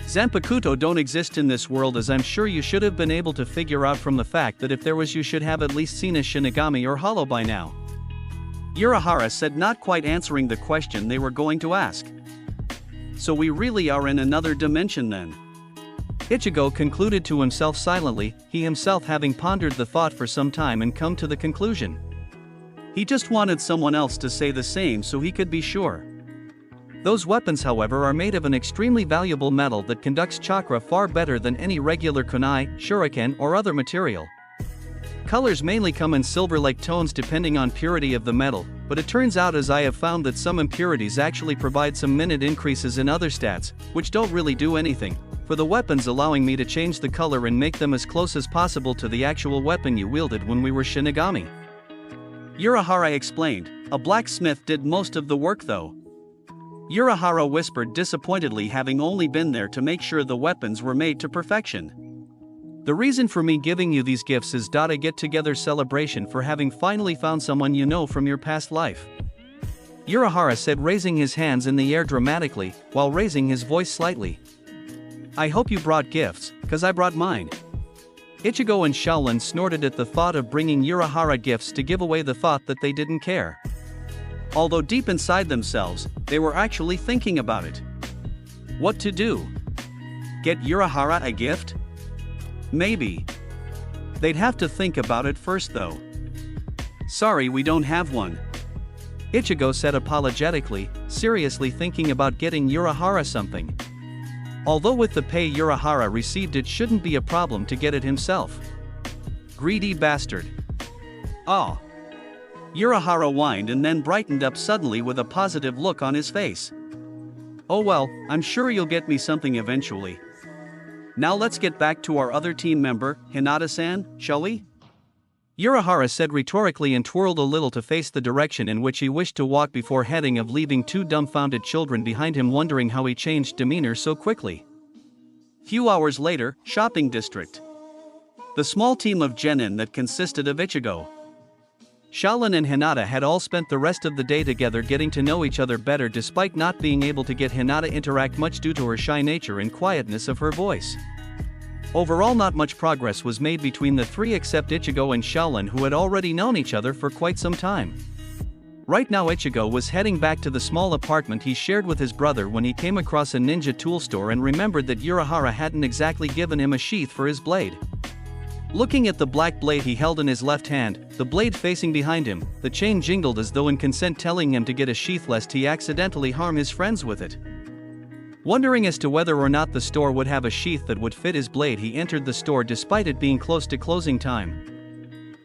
Zanpakuto don't exist in this world, as I'm sure you should have been able to figure out from the fact that if there was, you should have at least seen a Shinigami or Hollow by now. Urahara said, not quite answering the question they were going to ask. So we really are in another dimension then? Ichigo concluded to himself silently, he himself having pondered the thought for some time and come to the conclusion. He just wanted someone else to say the same so he could be sure. Those weapons, however, are made of an extremely valuable metal that conducts chakra far better than any regular kunai, shuriken, or other material. Colors mainly come in silver-like tones depending on purity of the metal, but it turns out, as I have found, that some impurities actually provide some minute increases in other stats, which don't really do anything for the weapons, allowing me to change the color and make them as close as possible to the actual weapon you wielded when we were Shinigami. Urahara explained. A blacksmith did most of the work though. Urahara whispered disappointedly, having only been there to make sure the weapons were made to perfection. The reason for me giving you these gifts is a get-together celebration for having finally found someone you know from your past life. Urahara said, raising his hands in the air dramatically, while raising his voice slightly. I hope you brought gifts, 'cause I brought mine. Ichigo and Shaolin snorted at the thought of bringing Urahara gifts to give away the thought that they didn't care. Although deep inside themselves, they were actually thinking about it. What to do? Get Urahara a gift? Maybe. They'd have to think about it first though. Sorry, we don't have one. Ichigo said apologetically, seriously thinking about getting Urahara something. Although with the pay Urahara received, it shouldn't be a problem to get it himself. Greedy bastard. Ah. Urahara whined and then brightened up suddenly with a positive look on his face. Oh well, I'm sure you'll get me something eventually. Now let's get back to our other team member, Hinata-san, shall we? Urahara said rhetorically and twirled a little to face the direction in which he wished to walk before heading off, leaving 2 dumbfounded children behind him wondering how he changed demeanor so quickly. Few hours later, shopping district. The small team of genin that consisted of Ichigo, Shaolin and Hinata had all spent the rest of the day together getting to know each other better, despite not being able to get Hinata interact much due to her shy nature and quietness of her voice. Overall, not much progress was made between the 3 except Ichigo and Shaolin, who had already known each other for quite some time. Right now Ichigo was heading back to the small apartment he shared with his brother when he came across a ninja tool store and remembered that Urahara hadn't exactly given him a sheath for his blade. Looking at the black blade he held in his left hand, the blade facing behind him, the chain jingled as though in consent, telling him to get a sheath lest he accidentally harm his friends with it. Wondering as to whether or not the store would have a sheath that would fit his blade, he entered the store despite it being close to closing time.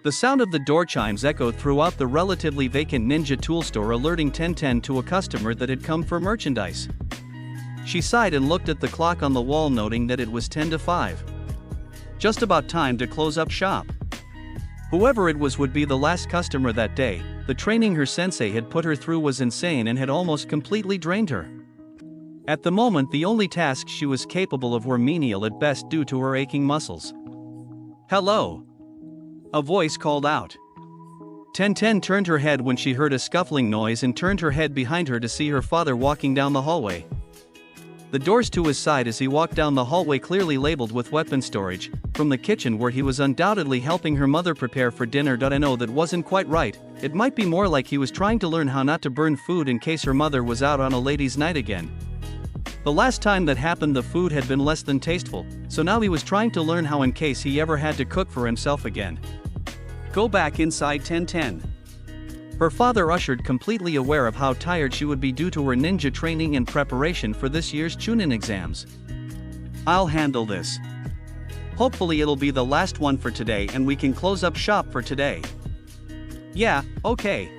The sound of the door chimes echoed throughout the relatively vacant ninja tool store, alerting 1010 to a customer that had come for merchandise. She sighed and looked at the clock on the wall, noting that it was 10 to 5. Just about time to close up shop. Whoever it was would be the last customer that day. The training her sensei had put her through was insane and had almost completely drained her. At the moment, the only tasks she was capable of were menial at best due to her aching muscles. "Hello!" a voice called out. Ten turned her head when she heard a scuffling noise and turned her head behind her to see her father walking down the hallway. The doors to his side as he walked down the hallway clearly labeled with weapon storage, from the kitchen where he was undoubtedly helping her mother prepare for dinner. I know that wasn't quite right. It might be more like he was trying to learn how not to burn food in case her mother was out on a ladies' night again. The last time that happened, the food had been less than tasteful, so now he was trying to learn how in case he ever had to cook for himself again. Go back inside. 10. Her father ushered, completely aware of how tired she would be due to her ninja training and preparation for this year's Chunin exams. "I'll handle this. Hopefully it'll be the last one for today and we can close up shop for today." "Yeah, okay."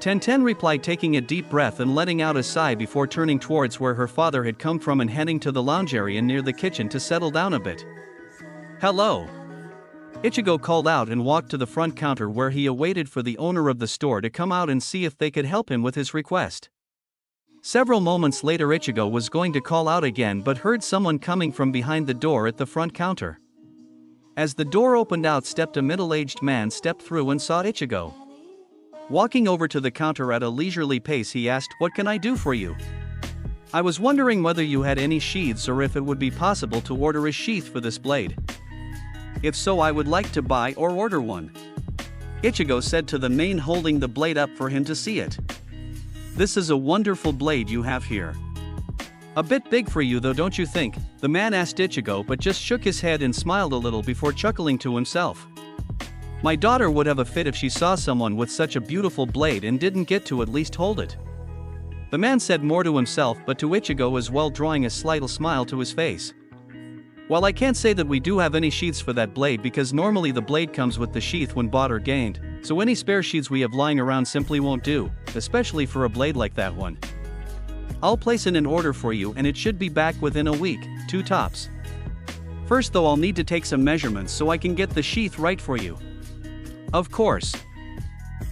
10 replied, taking a deep breath and letting out a sigh before turning towards where her father had come from and heading to the lounge area near the kitchen to settle down a bit. "Hello." Ichigo called out and walked to the front counter where he awaited for the owner of the store to come out and see if they could help him with his request. Several moments later, Ichigo was going to call out again but heard someone coming from behind the door at the front counter. As the door opened, out stepped a middle-aged man, stepped through and saw Ichigo. Walking over to the counter at a leisurely pace, he asked, "What can I do for you? I was wondering whether you had any sheaths or if it would be possible to order a sheath for this blade. If so, I would like to buy or order one," Ichigo said to the man holding the blade up for him to see it. "This is a wonderful blade you have here. A bit big for you though, don't you think?" the man asked Ichigo, but just shook his head and smiled a little before chuckling to himself. "My daughter would have a fit if she saw someone with such a beautiful blade and didn't get to at least hold it." The man said more to himself but to Ichigo as well, drawing a slight smile to his face. "Well, I can't say that we do have any sheaths for that blade because normally the blade comes with the sheath when bought or gained, so any spare sheaths we have lying around simply won't do, especially for a blade like that one. I'll place in an order for you and it should be back within a week, 2 tops. First though, I'll need to take some measurements so I can get the sheath right for you." "Of course."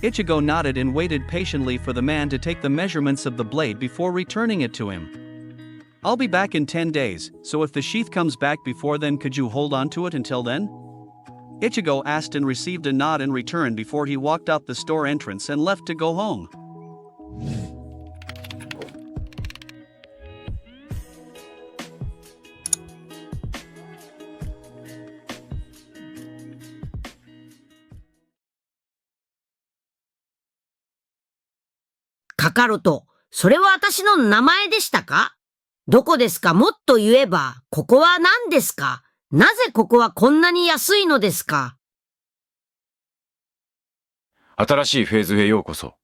Ichigo nodded and waited patiently for the man to take the measurements of the blade before returning it to him. "I'll be back in 10 days, so if the sheath comes back before then, could you hold on to it until then?" Ichigo asked and received a nod in return before he walked out the store entrance and left to go home.カカロト、それは私の名前でしたか？どこですか？もっと言えば、ここは何ですか？なぜここはこんなに安いのですか？新しいフェーズへようこそ。